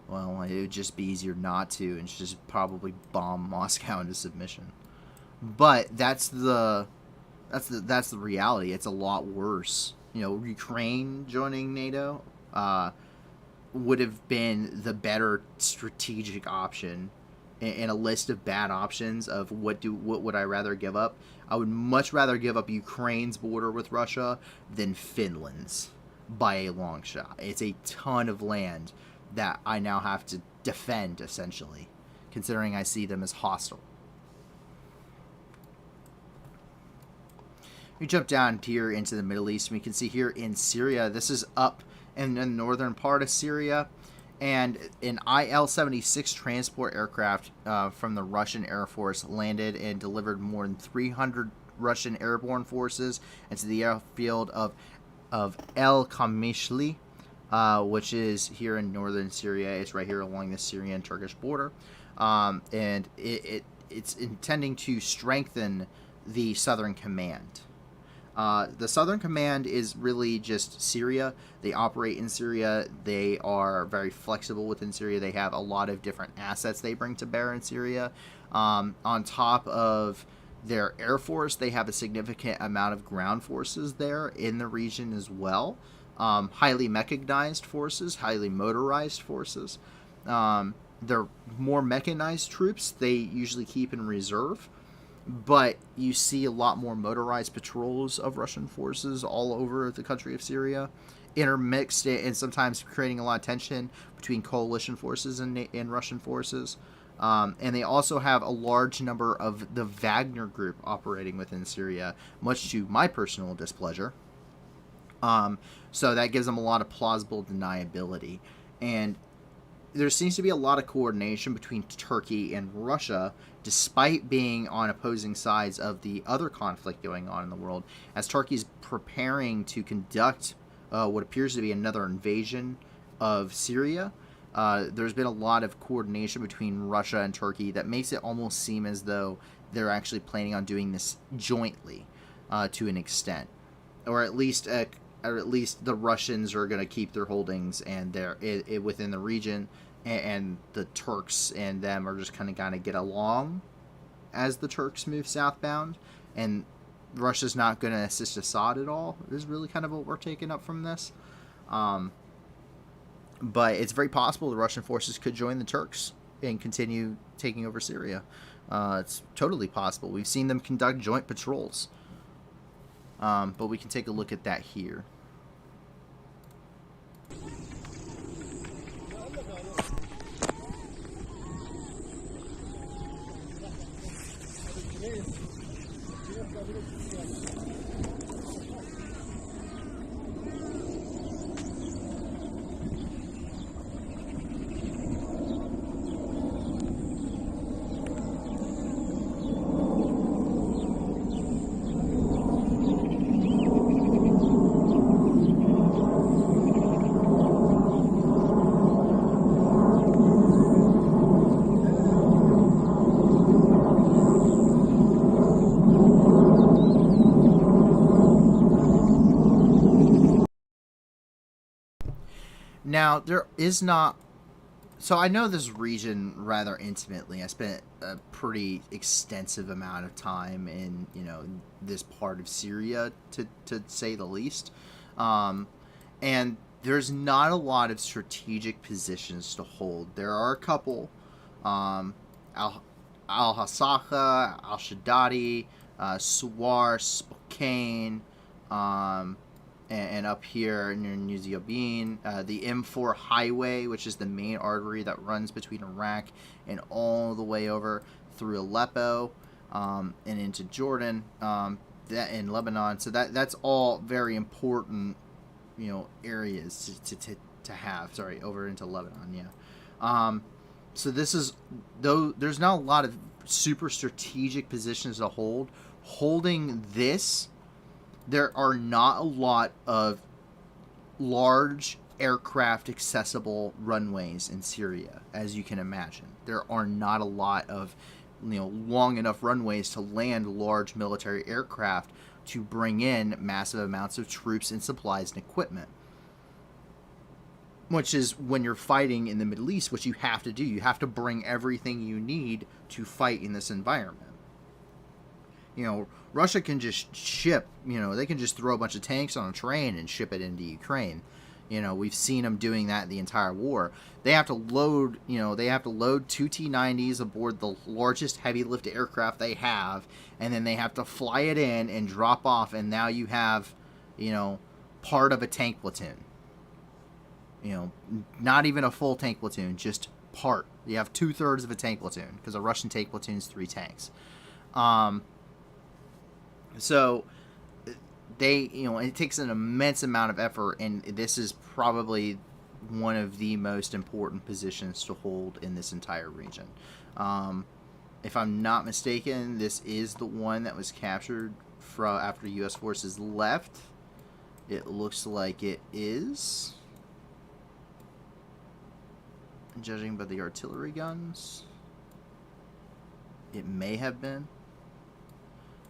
Well, it would just be easier not to, and just probably bomb Moscow into submission. But that's the reality. It's a lot worse Ukraine joining NATO would have been the better strategic option in a list of bad options of what would I rather give up. I would much rather give up Ukraine's border with Russia than Finland's by a long shot. It's a ton of land that I now have to defend, essentially, considering I see them as hostile. We jump down here into the Middle East, and we can see here in Syria, this is up in the northern part of Syria, and an IL-76 transport aircraft from the Russian Air Force landed and delivered more than 300 Russian airborne forces into the airfield of El Kamishli, which is here in northern Syria. It's right here along the Syrian-Turkish border, and it's intending to strengthen the Southern Command. The Southern Command is really just Syria. They operate in Syria. They are very flexible within Syria. They have a lot of different assets they bring to bear in Syria. On top of their air force, they have a significant amount of ground forces there in the region as well. Highly mechanized forces, highly motorized forces. They're more mechanized troops they usually keep in reserve. But you see a lot more motorized patrols of Russian forces all over the country of Syria, intermixed and sometimes creating a lot of tension between coalition forces and Russian forces. And they also have a large number of the Wagner group operating within Syria, much to my personal displeasure. So that gives them a lot of plausible deniability. And there seems to be a lot of coordination between Turkey and Russia, despite being on opposing sides of the other conflict going on in the world, as Turkey's preparing to conduct what appears to be another invasion of Syria. There's been a lot of coordination between Russia and Turkey that makes it almost seem as though they're actually planning on doing this jointly to an extent, or at least the Russians are going to keep their holdings and they're within the region, and the Turks and them are just kind of get along as the Turks move southbound, and Russia's not going to assist Assad at all. Is really kind of what we're taking up from this. But it's very possible the Russian forces could join the Turks and continue taking over Syria. It's totally possible. We've seen them conduct joint patrols. But we can take a look at that here. Now, there is not... So I know this region rather intimately. I spent a pretty extensive amount of time in, this part of Syria, to say the least. And there's not a lot of strategic positions to hold. There are a couple. Al-Hasakha, Al-Shaddadi, Suwar, Spokane, and up here near Nuziabin, the M4 highway, which is the main artery that runs between Iraq and all the way over through Aleppo and into Jordan, that in Lebanon. So that's all very important, areas to have. Sorry, over into Lebanon, yeah. So this is, though there's not a lot of super strategic positions to hold. Holding this, there are not a lot of large aircraft accessible runways in Syria, as you can imagine. There are not a lot of, long enough runways to land large military aircraft to bring in massive amounts of troops and supplies and equipment. Which is, when you're fighting in the Middle East, what you have to do. You have to bring everything you need to fight in this environment. You know, Russia can just ship, they can just throw a bunch of tanks on a train and ship it into Ukraine. We've seen them doing that the entire war. They have to load, two T-90s aboard the largest heavy lift aircraft they have, and then they have to fly it in and drop off, and now you have, part of a tank platoon. Not even a full tank platoon, just part. You have 2/3 of a tank platoon, because a Russian tank platoon is 3 tanks. So they, it takes an immense amount of effort, and this is probably one of the most important positions to hold in this entire region. If I'm not mistaken, this is the one that was captured after U.S. forces left. It looks like it is, judging by the artillery guns. It may have been.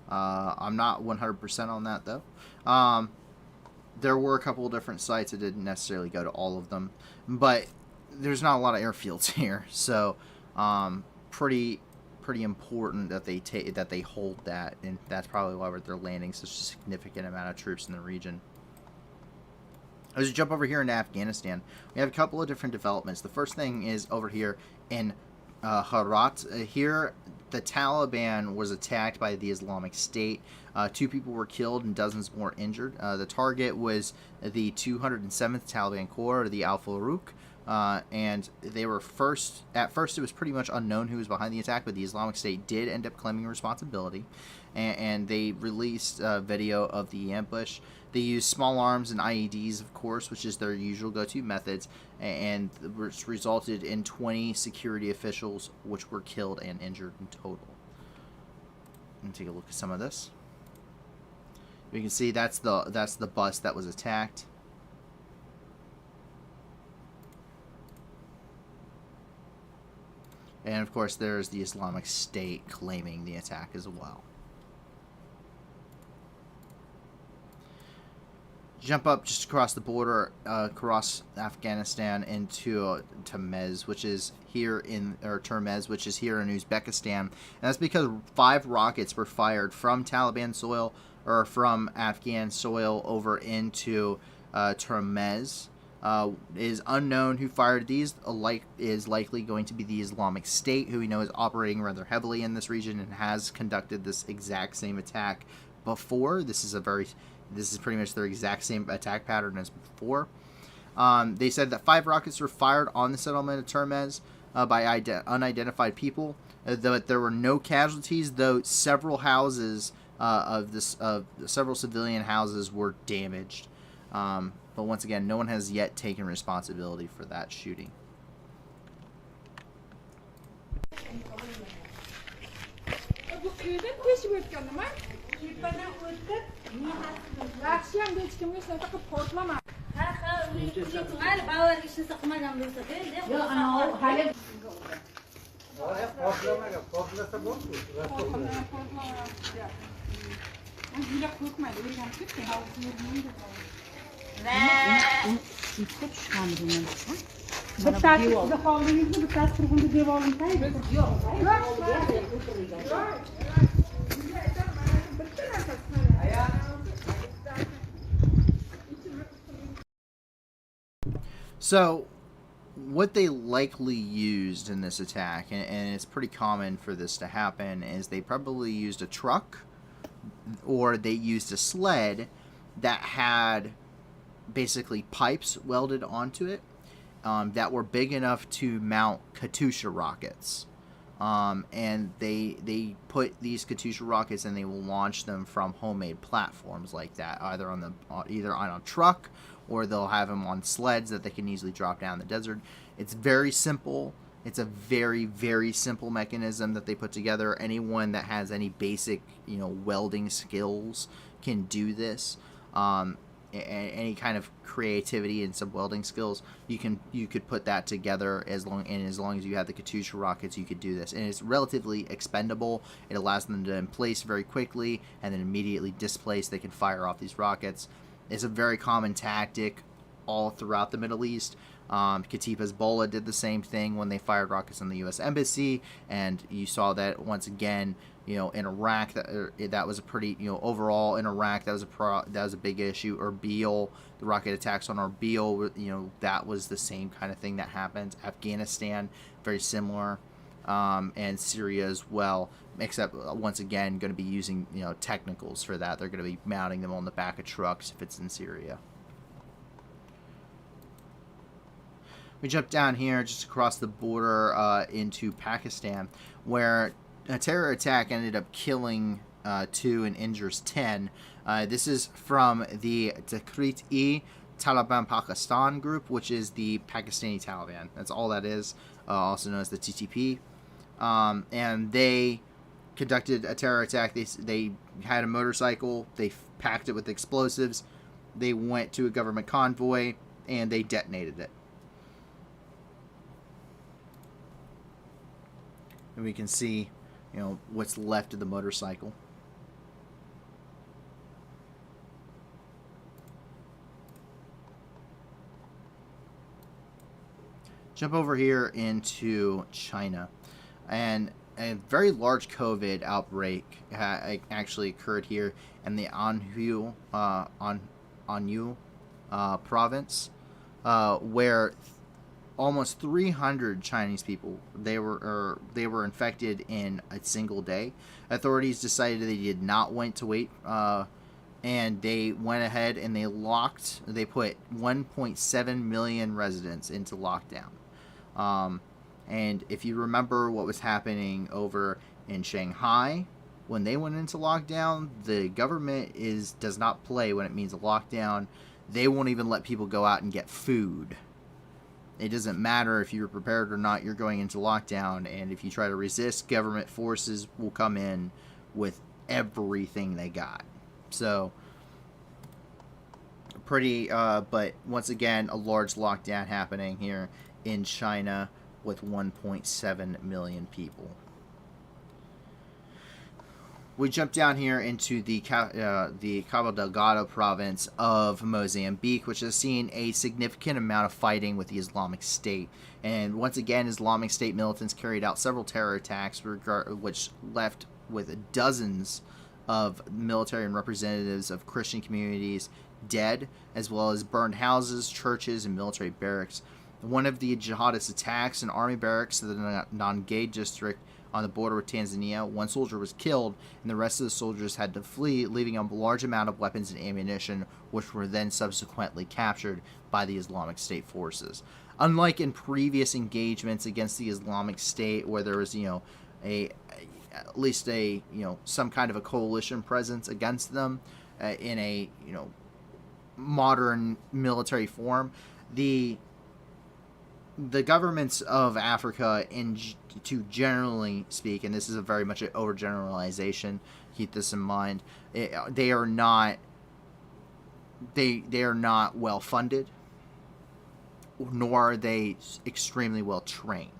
I'm not 100% on that, though. There were a couple of different sites. It didn't necessarily go to all of them, but there's not a lot of airfields here, so pretty important that they hold that, and that's probably why they're landing such a significant amount of troops in the region. As we jump over here into Afghanistan, we have a couple of different developments. The first thing is over here in Herat. Here, the Taliban was attacked by the Islamic State. 2 people were killed and dozens more injured. The target was the 207th Taliban Corps, the Al-Farouk, and they were at first it was pretty much unknown who was behind the attack, but the Islamic State did end up claiming responsibility, and they released a video of the ambush. They used small arms and IEDs, of course, which is their usual go-to methods, and which resulted in 20 security officials, which were killed and injured in total. Let me take a look at some of this. You can see that's the bus that was attacked. And of course, there's the Islamic State claiming the attack as well. Jump up just across the border, across Afghanistan into Termez, which is here in Uzbekistan. And that's because 5 rockets were fired from Taliban soil or from Afghan soil over into Termez. It is unknown who fired these. Is likely going to be the Islamic State, who we know is operating rather heavily in this region and has conducted this exact same attack before. This is pretty much their exact same attack pattern as before. They said that 5 rockets were fired on the settlement of Termez by unidentified people. That there were no casualties, though several houses several civilian houses were damaged. But once again, no one has yet taken responsibility for that shooting. So, what they likely used in this attack, and it's pretty common for this to happen, is they probably used a truck or they used a sled that had basically pipes welded onto it that were big enough to mount Katyusha rockets. And they put these Katyusha rockets and they will launch them from homemade platforms like that, either on a truck, or they'll have them on sleds that they can easily drop down the desert. It's very simple. It's a very, very simple mechanism that they put together. Anyone that has any basic, welding skills can do this. Any kind of creativity and some welding skills, you could put that together as long as you have the Katyusha rockets, you could do this. And it's relatively expendable. It allows them to emplace very quickly and then immediately displace. They can fire off these rockets. It's a very common tactic all throughout the Middle East. Kataib Hezbollah did the same thing when they fired rockets on the U.S. Embassy, and you saw that once again, in Iraq. That was a pretty, overall in Iraq that was a big issue. Erbil, the rocket attacks on Erbil, that was the same kind of thing that happened. Afghanistan, very similar, and Syria as well. Except once again, going to be using technicals for that. They're going to be mounting them on the back of trucks if it's in Syria. We jump down here just across the border into Pakistan, where a terror attack ended up killing 2 and injures 10. This is from the Tehreek-e-Taliban Pakistan group, which is the Pakistani Taliban. That's all that is, also known as the TTP. And they conducted a terror attack. They had a motorcycle. They packed it with explosives. They went to a government convoy, and they detonated it. And we can see, what's left of the motorcycle. Jump over here into China, and a very large COVID outbreak actually occurred here in the Anhui province, where almost 300 Chinese people they were infected in a single day. Authorities decided they did not want to wait, and they went ahead and they put 1.7 million residents into lockdown. And if you remember what was happening over in Shanghai when they went into lockdown, the government does not play when it means a lockdown. They won't even let people go out and get food. It doesn't matter if you're prepared or not, you're going into lockdown, and if you try to resist, government forces will come in with everything they got. So, but once again, a large lockdown happening here in China with 1.7 million people. We jump down here into the Cabo Delgado province of Mozambique, which has seen a significant amount of fighting with the Islamic State. And once again, Islamic State militants carried out several terror attacks, which left with dozens of military and representatives of Christian communities dead, as well as burned houses, churches, and military barracks. One of the jihadist attacks, an army barracks in the Nangay district on the border with Tanzania, one soldier was killed, and the rest of the soldiers had to flee, leaving a large amount of weapons and ammunition, which were then subsequently captured by the Islamic State forces. Unlike in previous engagements against the Islamic State, where there was, at least some kind of a coalition presence against them in a, modern military form, the governments of Africa, to generally speak, and this is a very much an overgeneralization, keep this in mind, they are not well funded, nor are they extremely well trained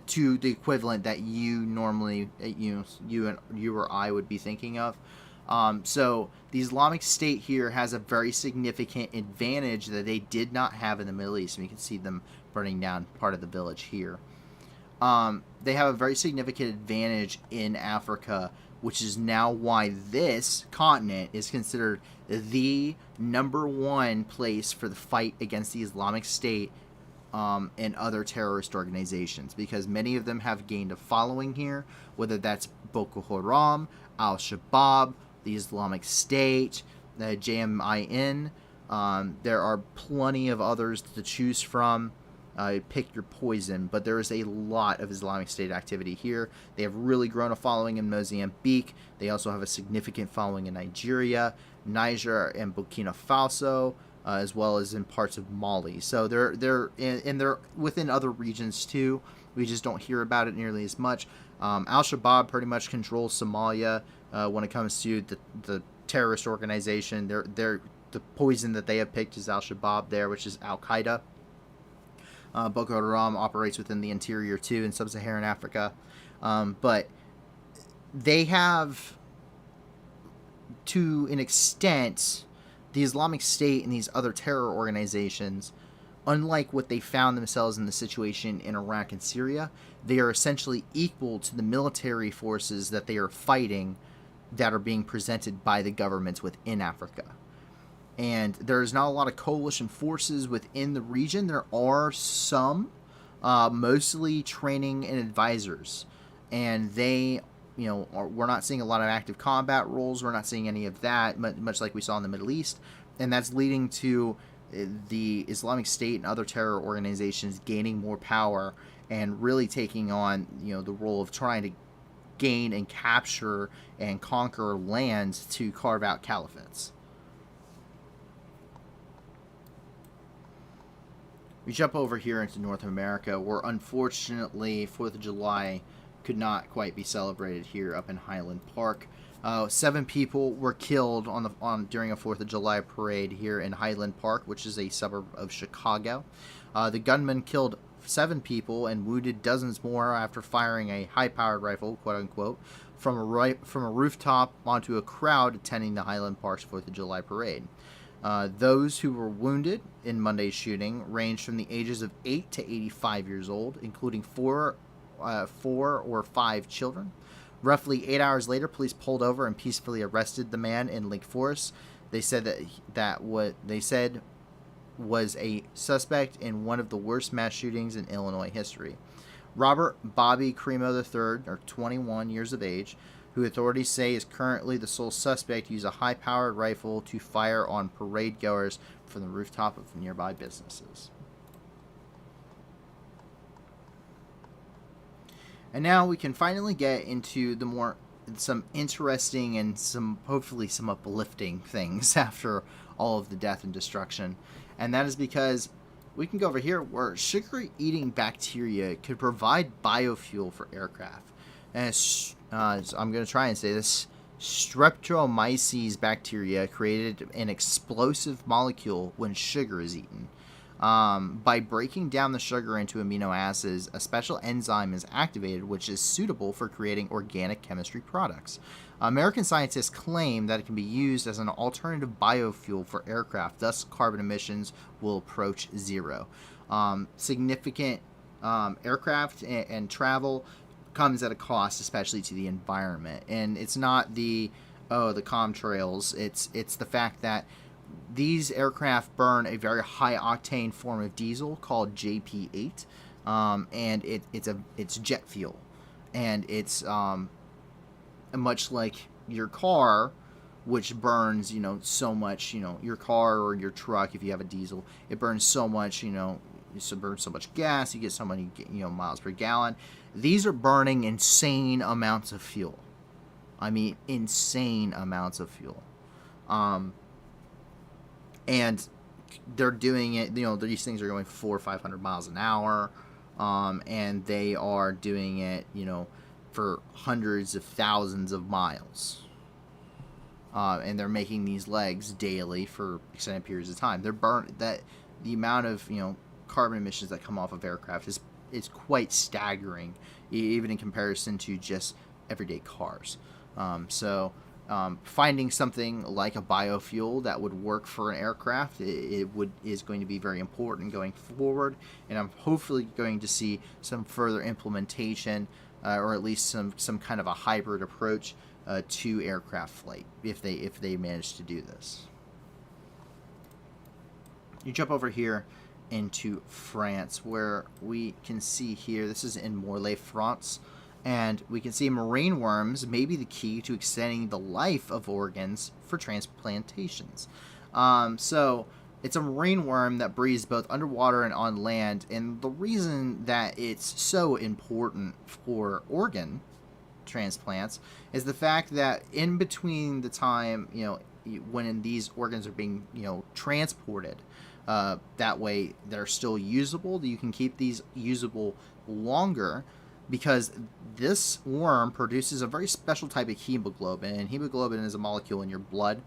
to the equivalent that you normally you or I would be thinking of. So the Islamic State here has a very significant advantage that they did not have in the Middle East, and you can see them burning down part of the village here. They have a very significant advantage in Africa, which is now why this continent is considered the #1 place for the fight against the Islamic State and other terrorist organizations, because many of them have gained a following here, whether that's Boko Haram, Al-Shabaab, the Islamic State, the JMIN. There are plenty of others to choose from. Pick your poison, but there is a lot of Islamic State activity here. They have really grown a following in Mozambique. They also have a significant following in Nigeria, Niger, and Burkina Faso, as well as in parts of Mali. So they're within other regions too. We just don't hear about it nearly as much. Al-Shabaab pretty much controls Somalia when it comes to the terrorist organization. The poison that they have picked is Al-Shabaab there, which is Al-Qaeda. Boko Haram operates within the interior too in sub-Saharan Africa, but they have, to an extent, the Islamic State and these other terror organizations unlike what they found themselves in the situation in Iraq and Syria, they are essentially equal to the military forces that they are fighting that are being presented by the governments within Africa. And there's not a lot of coalition forces within the region. There are some, mostly training and advisors. And they, we're not seeing a lot of active combat roles. We're not seeing any of that, much like we saw in the Middle East. And that's leading to the Islamic State and other terror organizations gaining more power and really taking on, the role of trying to gain and capture and conquer lands to carve out caliphates. We jump over here into North America, where unfortunately 4th of July could not quite be celebrated here up in Highland Park. 7 people were killed during a 4th of July parade here in Highland Park, which is a suburb of Chicago. The gunman killed 7 people and wounded dozens more after firing a high-powered rifle, quote-unquote, from a rooftop onto a crowd attending the Highland Park's 4th of July parade. Those who were wounded in Monday's shooting ranged from the ages of 8 to 85 years old, including 4 or 5 children. Roughly 8 hours later, police pulled over and peacefully arrested the man in Lake Forest. They said that what they said was a suspect in one of the worst mass shootings in Illinois history. Robert Bobby Cremo III, or 21 years of age, who authorities say is currently the sole suspect, used a high-powered rifle to fire on parade goers from the rooftop of nearby businesses. And now we can finally get into some interesting and hopefully some uplifting things after all of the death and destruction. And that is because we can go over here where sugar-eating bacteria could provide biofuel for aircraft. And I'm going to try and say this. Streptomyces bacteria created an explosive molecule when sugar is eaten. By breaking down the sugar into amino acids, a special enzyme is activated which is suitable for creating organic chemistry products. American scientists claim that it can be used as an alternative biofuel for aircraft, thus carbon emissions will approach zero. Significant aircraft and travel comes at a cost, especially to the environment. And it's not the contrails, it's the fact that these aircraft burn a very high octane form of diesel called JP8, and it's jet fuel, and it's much like your car, which burns so much. Your car or your truck, if you have a diesel, it burns so much. It burns so much gas. You get so many miles per gallon. These are burning insane amounts of fuel. I mean, insane amounts of fuel. And they're doing it, these things are going 400 or 500 miles an hour, and they are doing it, for hundreds of thousands of miles. And they're making these legs daily for extended periods of time. The amount of, carbon emissions that come off of aircraft is quite staggering, even in comparison to just everyday cars. Finding something like a biofuel that would work for an aircraft is going to be very important going forward, and I'm hopefully going to see some further implementation, or at least some kind of a hybrid approach to aircraft flight if they manage to do this. You jump over here into France, where we can see here, this is in Morlaix, France. And we can see marine worms may be the key to extending the life of organs for transplantations. So it's a marine worm that breathes both underwater and on land. And the reason that it's so important for organ transplants is the fact that in between the time, when these organs are being, transported, that way they're still usable. You can keep these usable longer, because this worm produces a very special type of hemoglobin, and hemoglobin is a molecule in your blood.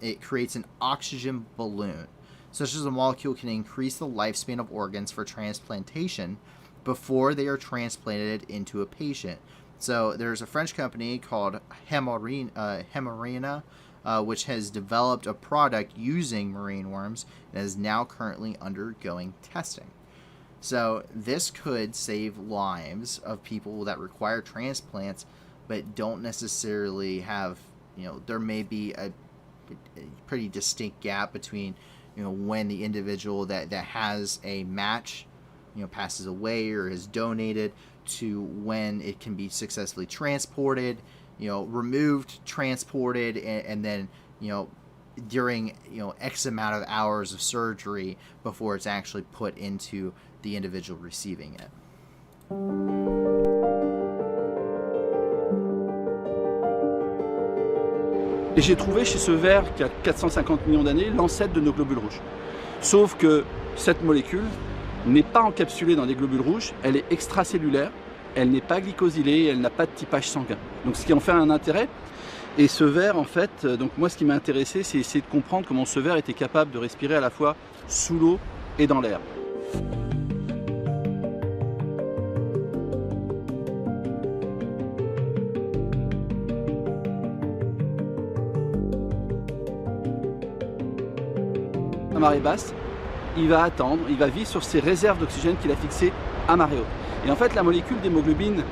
It creates an oxygen balloon. Such as a molecule can increase the lifespan of organs for transplantation before they are transplanted into a patient. So there's a French company called Hemarina which has developed a product using marine worms and is now currently undergoing testing. So this could save lives of people that require transplants but don't necessarily have, there may be a pretty distinct gap between, when the individual that has a match, passes away or is donated, to when it can be successfully transported, removed, transported, and then, during, X amount of hours of surgery before it's actually put into the individual receiving it. Et j'ai trouvé chez ce ver qui a 450 millions d'années l'ancêtre de nos globules rouges. Sauf que cette molécule n'est pas encapsulée dans des globules rouges, elle est extracellulaire, elle n'est pas glycosylée, elle n'a pas de typage sanguin. Donc ce qui en fait un intérêt. Et ce ver, en fait, donc moi ce qui m'a intéressé, c'est essayer de comprendre comment ce ver était capable de respirer à la fois sous l'eau et dans l'air. À marée basse, il va attendre, il va vivre sur ses réserves d'oxygène qu'il a fixées à marée haute. Et en fait, la molécule d'hémoglobine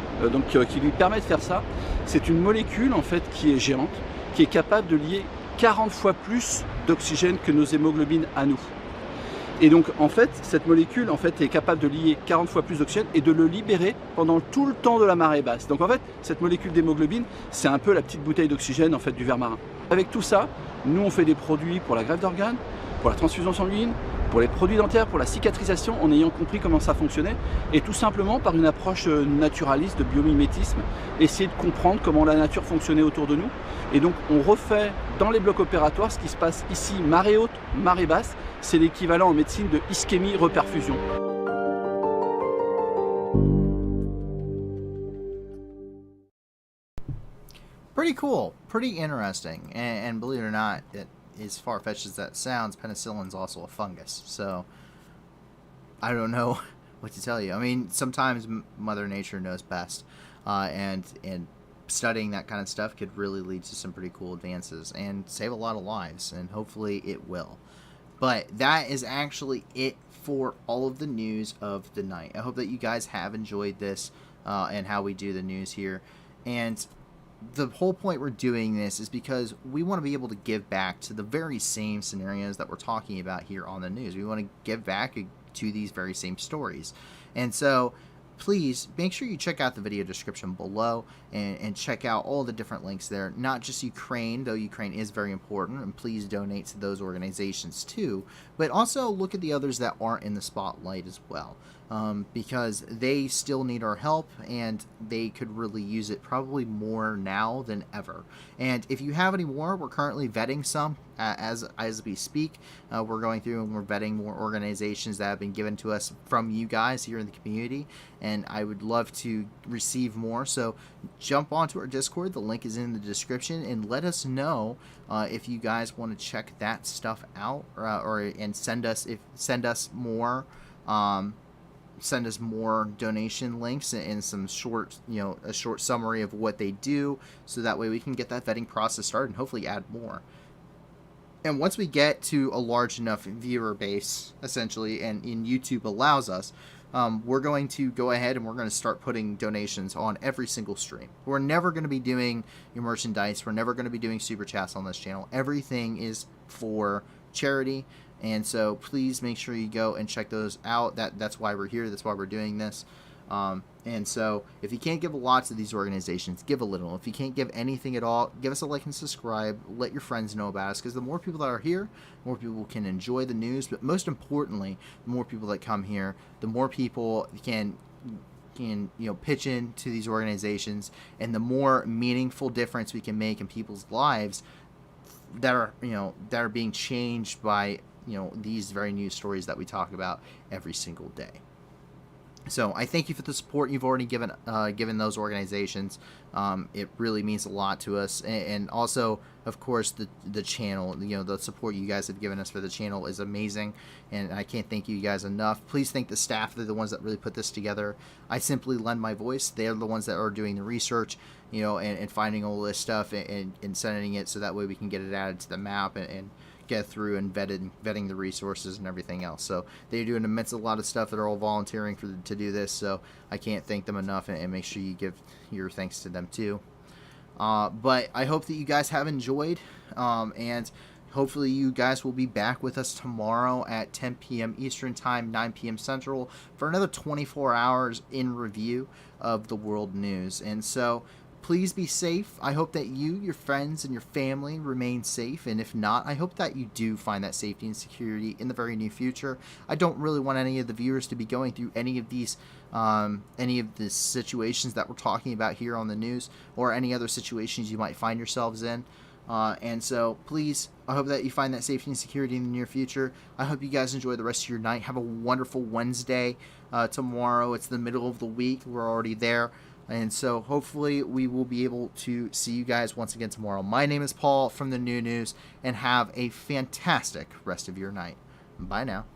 qui lui permet de faire ça, c'est une molécule en fait qui est géante, qui est capable de lier 40 fois plus d'oxygène que nos hémoglobines à nous. Et donc en fait, cette molécule en fait est capable de lier 40 fois plus d'oxygène et de le libérer pendant tout le temps de la marée basse. Donc en fait, cette molécule d'hémoglobine, c'est un peu la petite bouteille d'oxygène en fait du ver marin. Avec tout ça, nous on fait des produits pour la greffe d'organes, pour la transfusion sanguine, pour les produits dentaires, pour la cicatrisation, en ayant compris comment ça fonctionnait, et tout simplement par une approche naturaliste de biomimétisme, essayer de comprendre comment la nature fonctionnait autour de nous. Et donc on refait dans les blocs opératoires ce qui se passe ici, marée haute, marée basse, c'est l'équivalent en médecine de ischémie-reperfusion. Pretty cool, pretty interesting, and believe it or not, as far-fetched as that sounds, penicillin's also a fungus, so I don't know what to tell you. I mean, sometimes Mother Nature knows best, and studying that kind of stuff could really lead to some pretty cool advances and save a lot of lives, and hopefully it will. But that is actually it for all of the news of the night. I hope that you guys have enjoyed this and how we do the news here, and the whole point we're doing this is because we want to be able to give back to the very same scenarios that we're talking about here on the news. We want to give back to these very same stories. And so please make sure you check out the video description below and check out all the different links there. Not just Ukraine, though Ukraine is very important, and please donate to those organizations too, but also look at the others that aren't in the spotlight as well. Because they still need our help, and they could really use it probably more now than ever. And if you have any more, we're currently vetting some as we speak. We're going through and we're vetting more organizations that have been given to us from you guys here in the community, and I would love to receive more. So jump onto our Discord, the link is in the description, and let us know if you guys want to check that stuff out, and send us more donation links and some short, a short summary of what they do, so that way we can get that vetting process started and hopefully add more. And once we get to a large enough viewer base, essentially, and YouTube allows us, we're going to go ahead and we're going to start putting donations on every single stream. We're never going to be doing your merchandise. We're never going to be doing super chats on this channel. Everything is for charity. And so please make sure you go and check those out. That's why we're here. That's why we're doing this. And so if you can't give a lot to these organizations, give a little. If you can't give anything at all, give us a like and subscribe. Let your friends know about us, because the more people that are here, more people can enjoy the news. But most importantly, the more people that come here, the more people can pitch in to these organizations, and the more meaningful difference we can make in people's lives that are being changed by these very news stories that we talk about every single day. So I thank you for the support you've already given those organizations. It really means a lot to us, and also, of course, the channel. The support you guys have given us for the channel is amazing, and I can't thank you guys enough. Please thank the staff. They're the ones that really put this together. I simply lend my voice. They're the ones that are doing the research, and finding all this stuff and sending it so that way we can get it added to the map and get through and vetting the resources and everything else. So they do an immense a lot of stuff. That are all volunteering to do this. So I can't thank them enough, and make sure you give your thanks to them too. But I hope that you guys have enjoyed, and hopefully you guys will be back with us tomorrow at 10 p.m. Eastern Time, 9 p.m. Central for another 24 hours in review of the world news. And so please be safe. I hope that you, your friends, and your family remain safe. And if not, I hope that you do find that safety and security in the very near future. I don't really want any of the viewers to be going through any of the situations that we're talking about here on the news, or any other situations you might find yourselves in. And so please, I hope that you find that safety and security in the near future. I hope you guys enjoy the rest of your night. Have a wonderful Wednesday. Tomorrow, it's the middle of the week. We're already there. And so hopefully we will be able to see you guys once again tomorrow. My name is Paul from the New News, and have a fantastic rest of your night. Bye now.